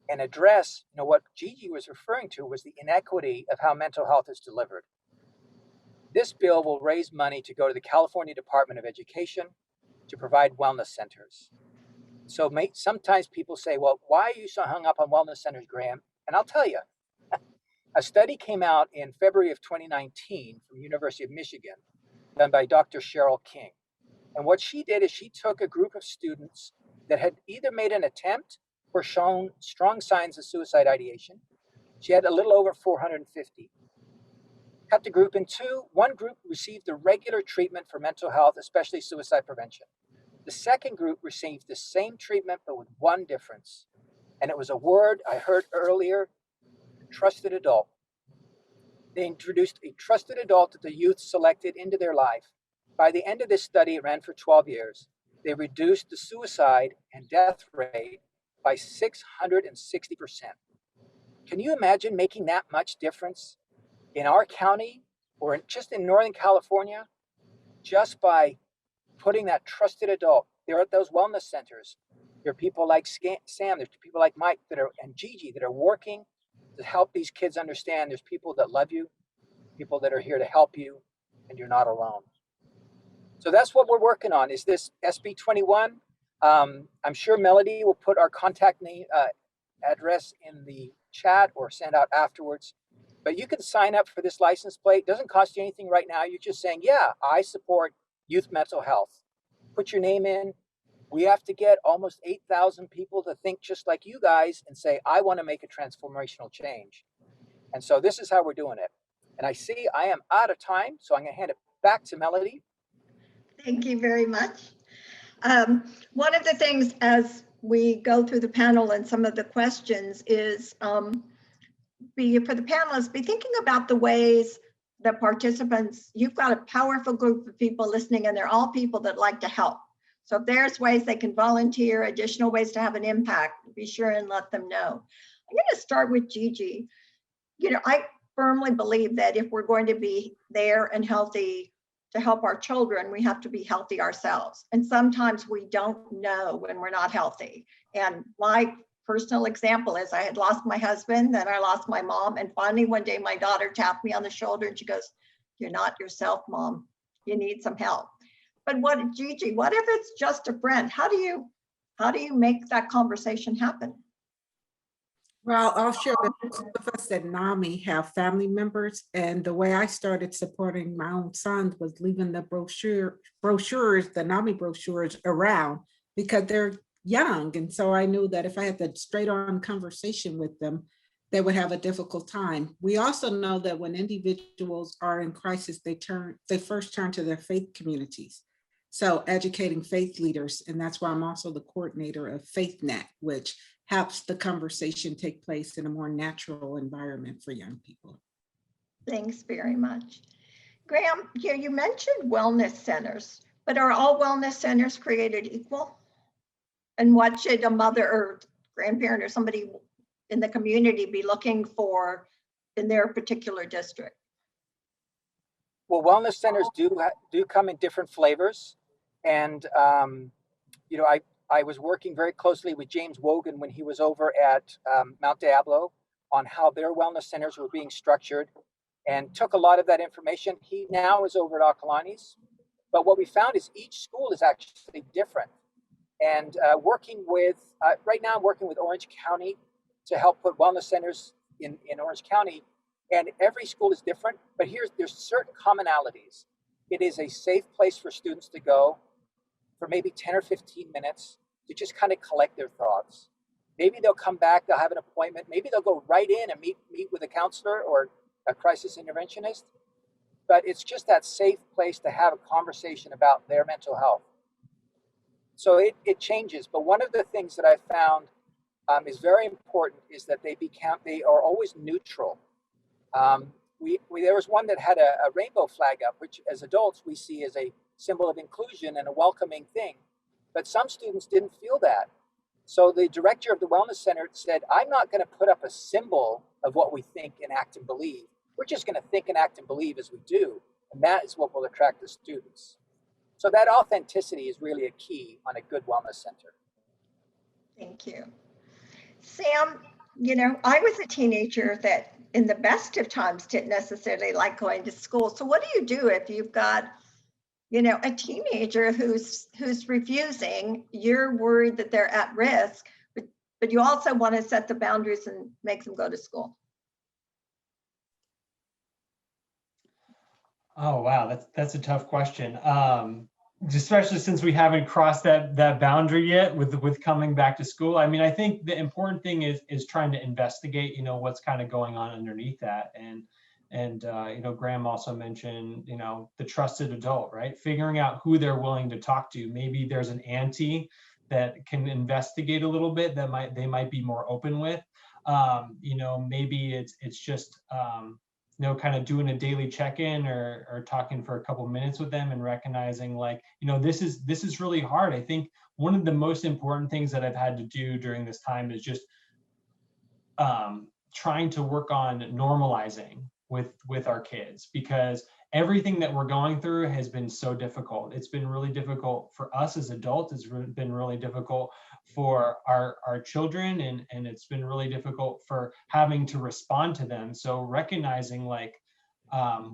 and address, what Gigi was referring to was the inequity of how mental health is delivered. This bill will raise money to go to the California Department of Education to provide wellness centers. So sometimes people say, well, why are you so hung up on wellness centers, Graham? And I'll tell you, a study came out in February of 2019 from University of Michigan, done by Dr. Cheryl King. And what she did is she took a group of students that had either made an attempt or shown strong signs of suicide ideation. She had a little over 450. Cut the group in 2. One group received the regular treatment for mental health, especially suicide prevention. The second group received the same treatment, but with one difference. And it was a word I heard earlier, trusted adult. They introduced a trusted adult that the youth selected into their life. By the end of this study, it ran for 12 years. They reduced the suicide and death rate by 660%. Can you imagine making that much difference in our county or just in Northern California, just by putting that trusted adult? There are those wellness centers. There are people like Sam, there's people like Mike and Gigi that are working to help these kids understand there's people that love you, people that are here to help you, and you're not alone. So that's what we're working on, is this SB 21. I'm sure Melody will put our contact address in the chat or send out afterwards. But you can sign up for this license plate. It doesn't cost you anything right now. You're just saying, yeah, I support youth mental health. Put your name in. We have to get almost 8,000 people to think just like you guys and say, I want to make a transformational change. And so this is how we're doing it. And I see I am out of time, so I'm going to hand it back to Melody. Thank you very much. One of the things as we go through the panel and some of the questions is for the panelists, be thinking about the ways that participants, you've got a powerful group of people listening, and they're all people that like to help. So if there's ways they can volunteer, additional ways to have an impact, be sure and let them know. I'm going to start with Gigi. You know, I firmly believe that if we're going to be there and healthy to help our children, we have to be healthy ourselves. And sometimes we don't know when we're not healthy. And my personal example is I had lost my husband, then I lost my mom. And finally, one day my daughter tapped me on the shoulder and she goes, "You're not yourself, Mom. You need some help." But Gigi, what if it's just a friend? How do you make that conversation happen? Well, I'll share that most of us at NAMI have family members, and the way I started supporting my own sons was leaving the brochures, the NAMI brochures around because they're young. And so I knew that if I had that straight on conversation with them, they would have a difficult time. We also know that when individuals are in crisis, they first turn to their faith communities. So educating faith leaders, and that's why I'm also the coordinator of FaithNet, which helps the conversation take place in a more natural environment for young people. Thanks very much. Graham, you mentioned wellness centers, but are all wellness centers created equal? And what should a mother or grandparent or somebody in the community be looking for in their particular district? Well, wellness centers do come in different flavors. And, you know, I was working very closely with James Wogan when he was over at Mount Diablo on how their wellness centers were being structured, and took a lot of that information. He now is over at Acalanes. But what we found is each school is actually different. And right now I'm working with Orange County to help put wellness centers in Orange County. And every school is different, but there's certain commonalities. It is a safe place for students to go for maybe 10 or 15 minutes to just kind of collect their thoughts. Maybe they'll come back, they'll have an appointment. Maybe they'll go right in and meet with a counselor or a crisis interventionist. But it's just that safe place to have a conversation about their mental health. So it changes. But one of the things that I found is very important is that they are always neutral. There was one that had a rainbow flag up, which as adults we see as a symbol of inclusion and a welcoming thing. But some students didn't feel that. So the director of the wellness center said, I'm not going to put up a symbol of what we think and act and believe. We're just going to think and act and believe as we do. And that is what will attract the students. So that authenticity is really a key on a good wellness center. Thank you. Sam, you know, I was a teenager that in the best of times didn't necessarily like going to school. So what do you do if you've got, you know, a teenager who's refusing, you're worried that they're at risk, but you also want to set the boundaries and make them go to school? Oh, wow, that's a tough question. Especially since we haven't crossed that boundary yet with coming back to school. I mean, I think the important thing is trying to investigate, you know, what's kind of going on underneath that. And you know, Graham also mentioned, you know, the trusted adult, right? Figuring out who they're willing to talk to. Maybe there's an auntie that can investigate a little bit that they might be more open with. You know, maybe it's just you know, kind of doing a daily check-in or talking for a couple minutes with them and recognizing, like, you know, this is really hard. I think one of the most important things that I've had to do during this time is just trying to work on normalizing with our kids, because everything that we're going through has been so difficult. It's been really difficult for us as adults. It's been really difficult for our children, and it's been really difficult for having to respond to them. So recognizing, like,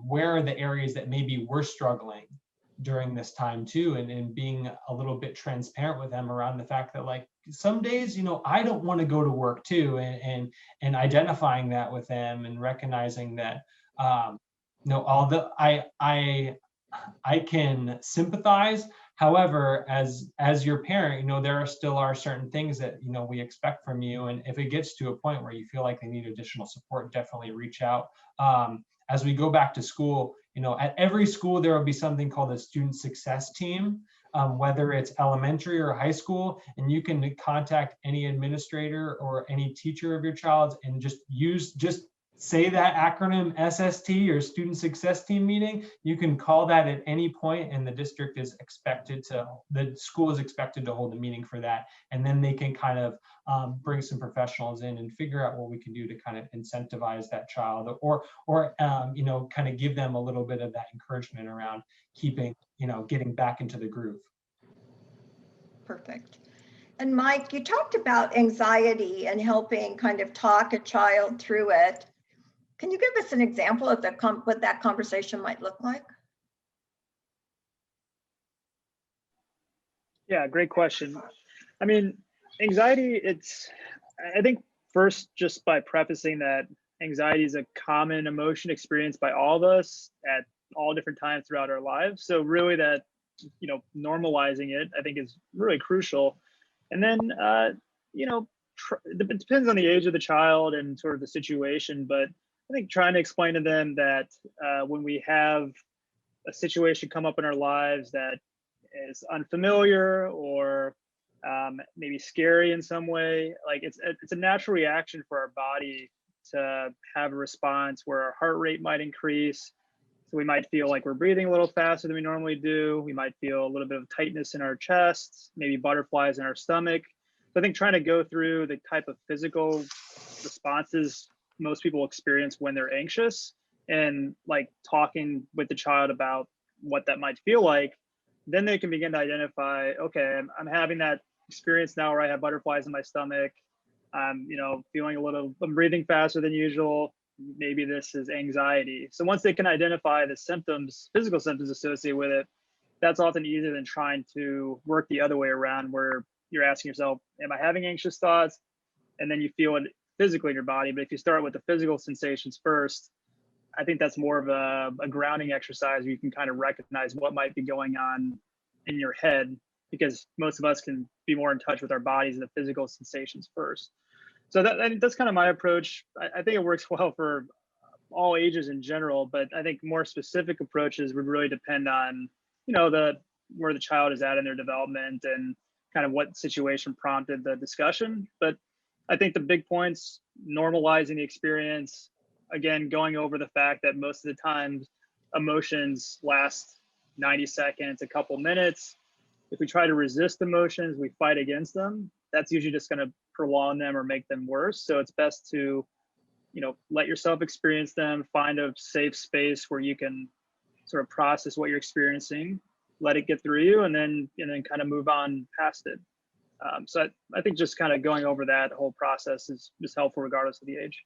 where are the areas that maybe we're struggling during this time too, and being a little bit transparent with them around the fact that, like, some days, I don't want to go to work too, and identifying that with them and recognizing that, although I can sympathize. However, as your parent, there are certain things that, we expect from you. And if it gets to a point where you feel like they need additional support, definitely reach out. As we go back to school, at every school, there will be something called a student success team, whether it's elementary or high school, and you can contact any administrator or any teacher of your child and just say that acronym SST, or student success team meeting. You can call that at any point, and the school is expected to hold a meeting for that. And then they can kind of bring some professionals in and figure out what we can do to kind of incentivize that child, or kind of give them a little bit of that encouragement around getting back into the groove. Perfect. And Mike, you talked about anxiety and helping kind of talk a child through it. Can you give us an example of what that conversation might look like? Yeah, great question. I mean, anxiety, I think first, just by prefacing that anxiety is a common emotion experienced by all of us at all different times throughout our lives. So really that, normalizing it, I think is really crucial. And then, it depends on the age of the child and sort of the situation, but I think trying to explain to them that when we have a situation come up in our lives that is unfamiliar or maybe scary in some way, like it's a natural reaction for our body to have a response where our heart rate might increase. So we might feel like we're breathing a little faster than we normally do. We might feel a little bit of tightness in our chest, maybe butterflies in our stomach. So I think trying to go through the type of physical responses most people experience when they're anxious, and like talking with the child about what that might feel like, then they can begin to identify, okay, I'm having that experience now where I have butterflies in my stomach. I'm, feeling I'm breathing faster than usual. Maybe this is anxiety. So once they can identify the symptoms, physical symptoms associated with it, that's often easier than trying to work the other way around, where you're asking yourself, am I having anxious thoughts? And then you feel it physically in your body. But if you start with the physical sensations first, I think that's more of a grounding exercise where you can kind of recognize what might be going on in your head, because most of us can be more in touch with our bodies and the physical sensations first. So that's kind of my approach. I think it works well for all ages in general, but I think more specific approaches would really depend on, where the child is at in their development and kind of what situation prompted the discussion. But I think the big points: normalizing the experience, again, going over the fact that most of the time emotions last 90 seconds, a couple minutes. If we try to resist emotions, we fight against them. That's usually just going to prolong them or make them worse. So it's best to, let yourself experience them, find a safe space where you can sort of process what you're experiencing, let it get through you, and then kind of move on past it. So I think just kind of going over that whole process is helpful regardless of the age.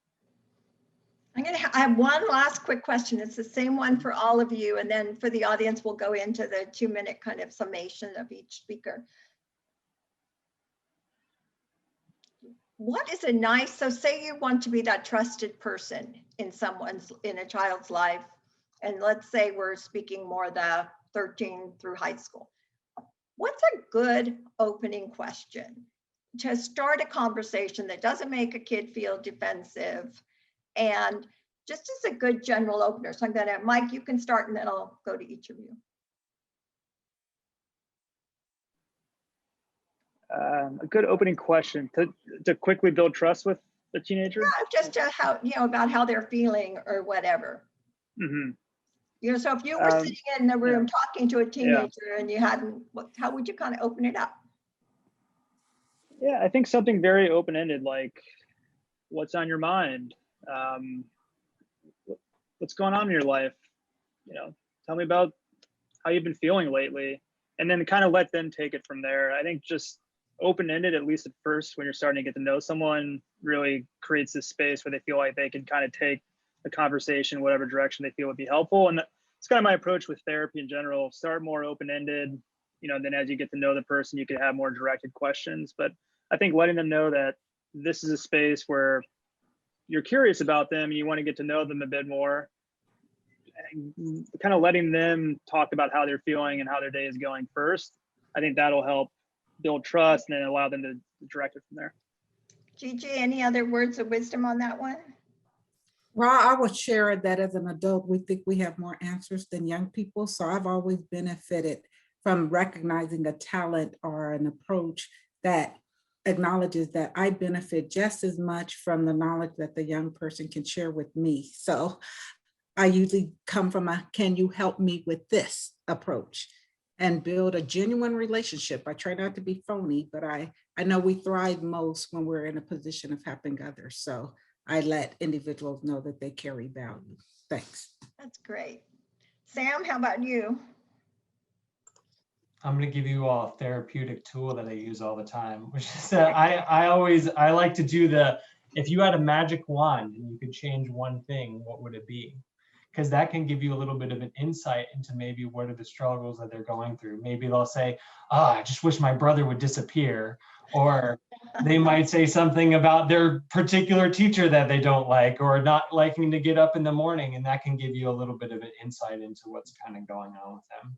I have one last quick question. It's the same one for all of you. And then for the audience, we'll go into the 2-minute kind of summation of each speaker. What is a nice, so say you want to be that trusted person in a child's life. And let's say we're speaking more the 13 through high school. What's a good opening question to start a conversation that doesn't make a kid feel defensive, and just as a good general opener? So I'm gonna, Mike, you can start and then I'll go to each of you. A good opening question to quickly build trust with the teenager? Yeah, just how, about how they're feeling or whatever. Mm-hmm. So if you were sitting in the room talking to a teenager and you hadn't, how would you kind of open it up? Yeah, I think something very open-ended, like, what's on your mind? What's going on in your life? Tell me about how you've been feeling lately, and then kind of let them take it from there. I think just open-ended, at least at first, when you're starting to get to know someone, really creates this space where they feel like they can kind of take the conversation whatever direction they feel would be helpful. And it's kind of my approach with therapy in general. Start more open-ended, then as you get to know the person, you can have more directed questions. But I think letting them know that this is a space where you're curious about them and you want to get to know them a bit more, kind of letting them talk about how they're feeling and how their day is going first. I think that'll help build trust and then allow them to direct it from there. Gigi, any other words of wisdom on that one? Well, I would share that as an adult, we think we have more answers than young people. So I've always benefited from recognizing a talent or an approach that acknowledges that I benefit just as much from the knowledge that the young person can share with me. So I usually come from a, can you help me with this approach, and build a genuine relationship. I try not to be phony, but I know we thrive most when we're in a position of helping others. So I let individuals know that they carry value. Thanks. That's great. Sam, how about you? I'm going to give you all a therapeutic tool that I use all the time, which is I like to do if you had a magic wand and you could change one thing, what would it be? Because that can give you a little bit of an insight into maybe what are the struggles that they're going through. Maybe they'll say, oh, I just wish my brother would disappear. Or they might say something about their particular teacher that they don't like, or not liking to get up in the morning. And that can give you a little bit of an insight into what's kind of going on with them.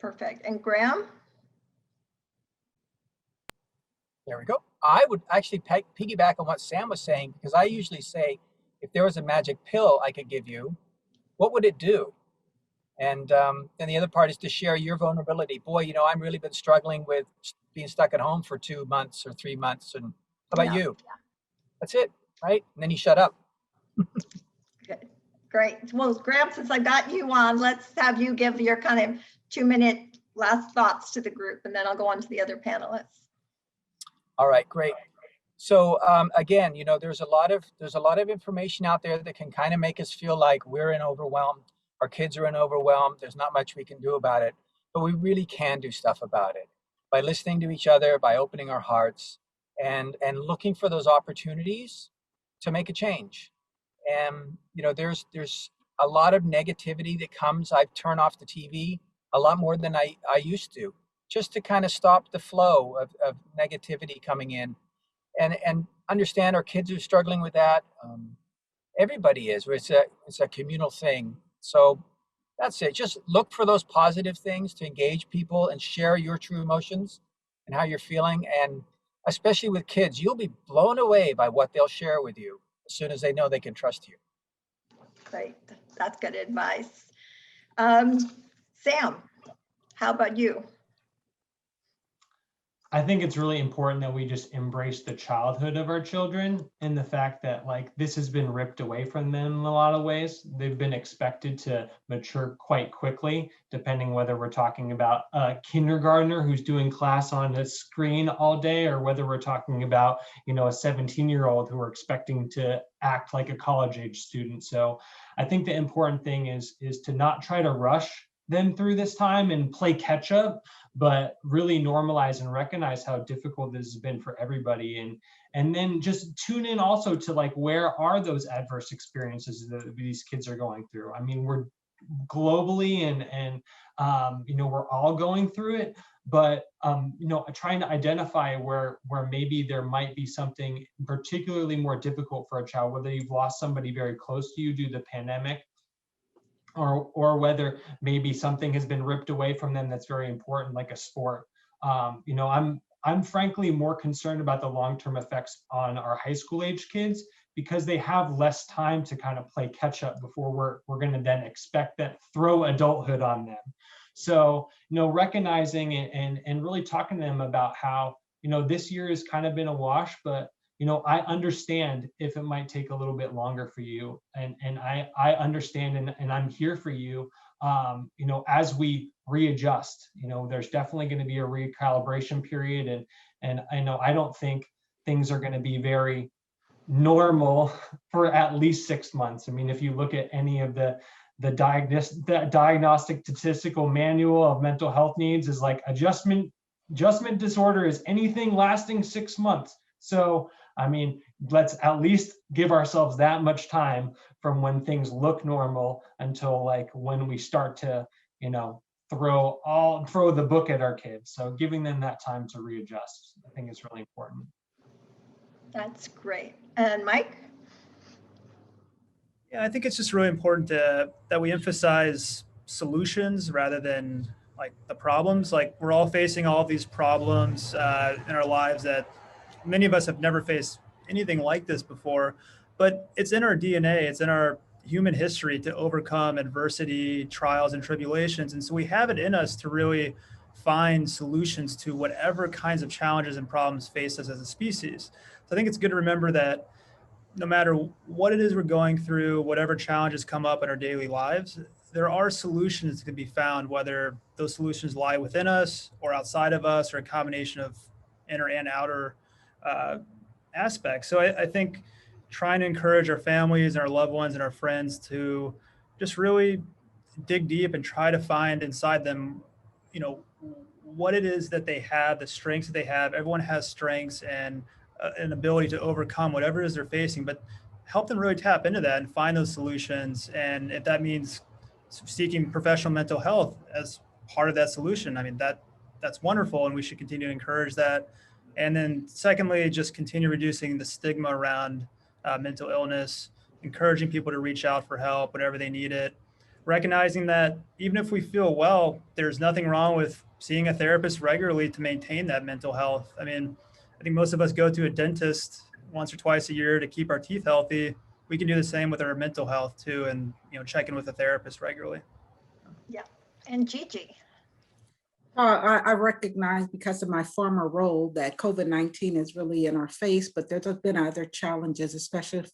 Perfect. And Graham? There we go. I would actually piggyback on what Sam was saying, because I usually say, if there was a magic pill I could give you, what would it do? And then the other part is to share your vulnerability. Boy, I'm really been struggling with being stuck at home for 2 months or 3 months. And how about you? That's it, right? And then you shut up. Good. Great. Well, Graham, since I got you on, let's have you give your kind of 2-minute last thoughts to the group, and then I'll go on to the other panelists. All right, great. So again, there's a lot of information out there that can kind of make us feel like we're overwhelmed. Our kids are overwhelmed. There's not much we can do about it, but we really can do stuff about it by listening to each other, by opening our hearts, and looking for those opportunities to make a change. And there's a lot of negativity that comes. I've turned off the TV a lot more than I used to, just to kind of stop the flow of negativity coming in. And understand our kids are struggling with that. Everybody is. It's a communal thing. So that's it. Just look for those positive things to engage people and share your true emotions and how you're feeling. And especially with kids, you'll be blown away by what they'll share with you as soon as they know they can trust you. Great. That's good advice. Sam, how about you? I think it's really important that we just embrace the childhood of our children and the fact that this has been ripped away from them in a lot of ways. They've been expected to mature quite quickly, depending whether we're talking about a kindergartner who's doing class on a screen all day, or whether we're talking about, a 17-year-old who are expecting to act like a college age student. So I think the important thing is to not try to rush them through this time and play catch up, but really normalize and recognize how difficult this has been for everybody. And then just tune in also to where are those adverse experiences that these kids are going through. I mean, we're globally and we're all going through it, but trying to identify where maybe there might be something particularly more difficult for a child, whether you've lost somebody very close to you due to the pandemic, or whether maybe something has been ripped away from them that's very important, like a sport. I'm frankly more concerned about the long-term effects on our high school age kids, because they have less time to kind of play catch up before we're going to then expect that throw adulthood on them. So, recognizing and really talking to them about how, this year has kind of been a wash, but I understand if it might take a little bit longer for you, and I understand and I'm here for you, as we readjust. There's definitely going to be a recalibration period, and I know I don't think things are going to be very normal for at least 6 months. I mean, if you look at any of the diagnostic statistical manual of mental health needs is adjustment disorder is anything lasting 6 months. So, I mean, let's at least give ourselves that much time from when things look normal until when we start to, throw the book at our kids. So giving them that time to readjust, I think is really important. That's great. And Mike? Yeah, I think it's just really important that we emphasize solutions rather than like the problems. Like we're all facing all of these problems in our lives that many of us have never faced anything like this before, but it's in our DNA, it's in our human history to overcome adversity, trials, and tribulations. And so we have it in us to really find solutions to whatever kinds of challenges and problems face us as a species. So I think it's good to remember that no matter what it is we're going through, whatever challenges come up in our daily lives, there are solutions that can be found, whether those solutions lie within us or outside of us, or a combination of inner and outer aspects. So I think trying to encourage our families and our loved ones and our friends to just really dig deep and try to find inside them, you know, what it is that they have, the strengths that they have. Everyone has strengths and an ability to overcome whatever it is they're facing, but help them really tap into that and find those solutions. And if that means seeking professional mental health as part of that solution, I mean, that's wonderful, and we should continue to encourage that. And then secondly, just continue reducing the stigma around mental illness, encouraging people to reach out for help whenever they need it, recognizing that even if we feel well, there's nothing wrong with seeing a therapist regularly to maintain that mental health. I mean, I think most of us go to a dentist once or twice a year to keep our teeth healthy. We can do the same with our mental health too, and check in with a therapist regularly. Yeah. And Gigi? I recognize because of my former role that COVID-19 is really in our face, but there's been other challenges, especially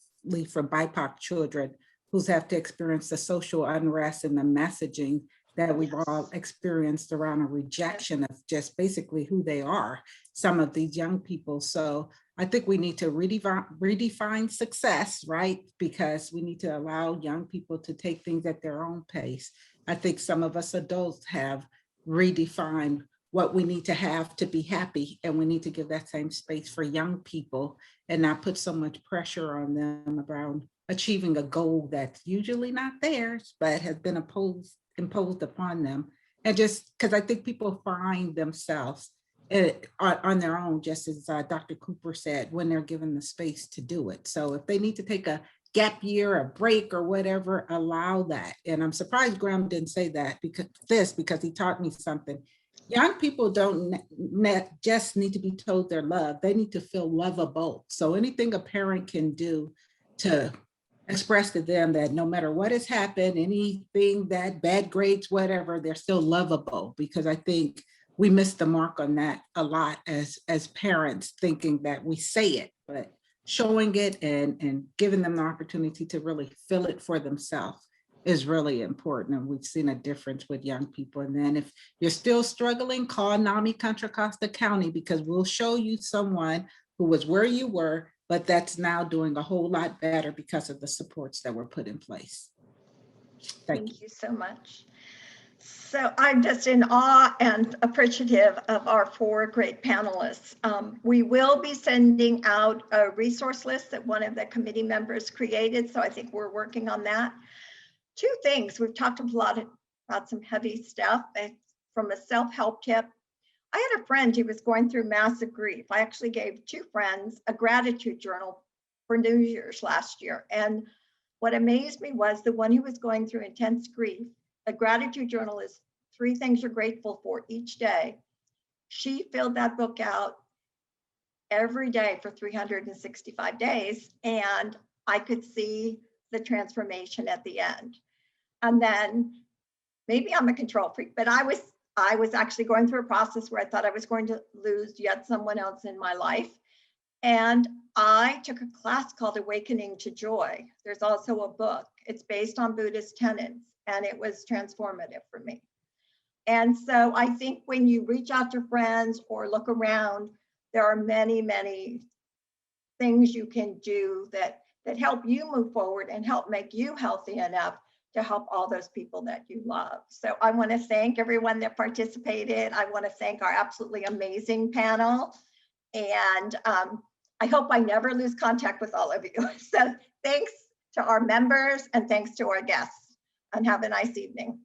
for BIPOC children who have to experience the social unrest and the messaging that we've all experienced around a rejection of just basically who they are, some of these young people. So I think we need to redefine success, right? Because we need to allow young people to take things at their own pace. I think some of us adults have redefined what we need to have to be happy, and we need to give that same space for young people and not put so much pressure on them around achieving a goal that's usually not theirs, but has been imposed upon them. And just because I think people find themselves on their own, just as Dr. Cooper said, when they're given the space to do it. So if they need to take a gap year, a break or whatever, allow that. And I'm surprised Graham didn't say that because he taught me something. Young people don't just need to be told they're loved. They need to feel lovable. So anything a parent can do to express to them that no matter what has happened, anything that bad grades, whatever, they're still lovable, because I think we miss the mark on that a lot as parents, thinking that we say it, but showing it and giving them the opportunity to really feel it for themselves is really important. And we've seen a difference with young people. And then if you're still struggling, call NAMI Contra Costa County, because we'll show you someone who was where you were, but that's now doing a whole lot better because of the supports that were put in place. Thank you so much. So I'm just in awe and appreciative of our 4 great panelists. We will be sending out a resource list that one of the committee members created. So I think we're working on that. 2 things, we've talked a lot about some heavy stuff from a self-help tip. I had a friend who was going through massive grief. I actually gave 2 friends a gratitude journal for New Year's last year. And what amazed me was the one who was going through intense grief. A gratitude journal is 3 things you're grateful for each day. She filled that book out every day for 365 days, and I could see the transformation at the end. And then maybe I'm a control freak, but I was actually going through a process where I thought I was going to lose yet someone else in my life. And I took a class called Awakening to Joy. There's also a book. It's based on Buddhist tenets, and it was transformative for me. And so I think when you reach out to friends or look around, there are many, many things you can do that help you move forward and help make you healthy enough to help all those people that you love. So I want to thank everyone that participated. I want to thank our absolutely amazing panel. And I hope I never lose contact with all of you. So thanks to our members and thanks to our guests, and have a nice evening.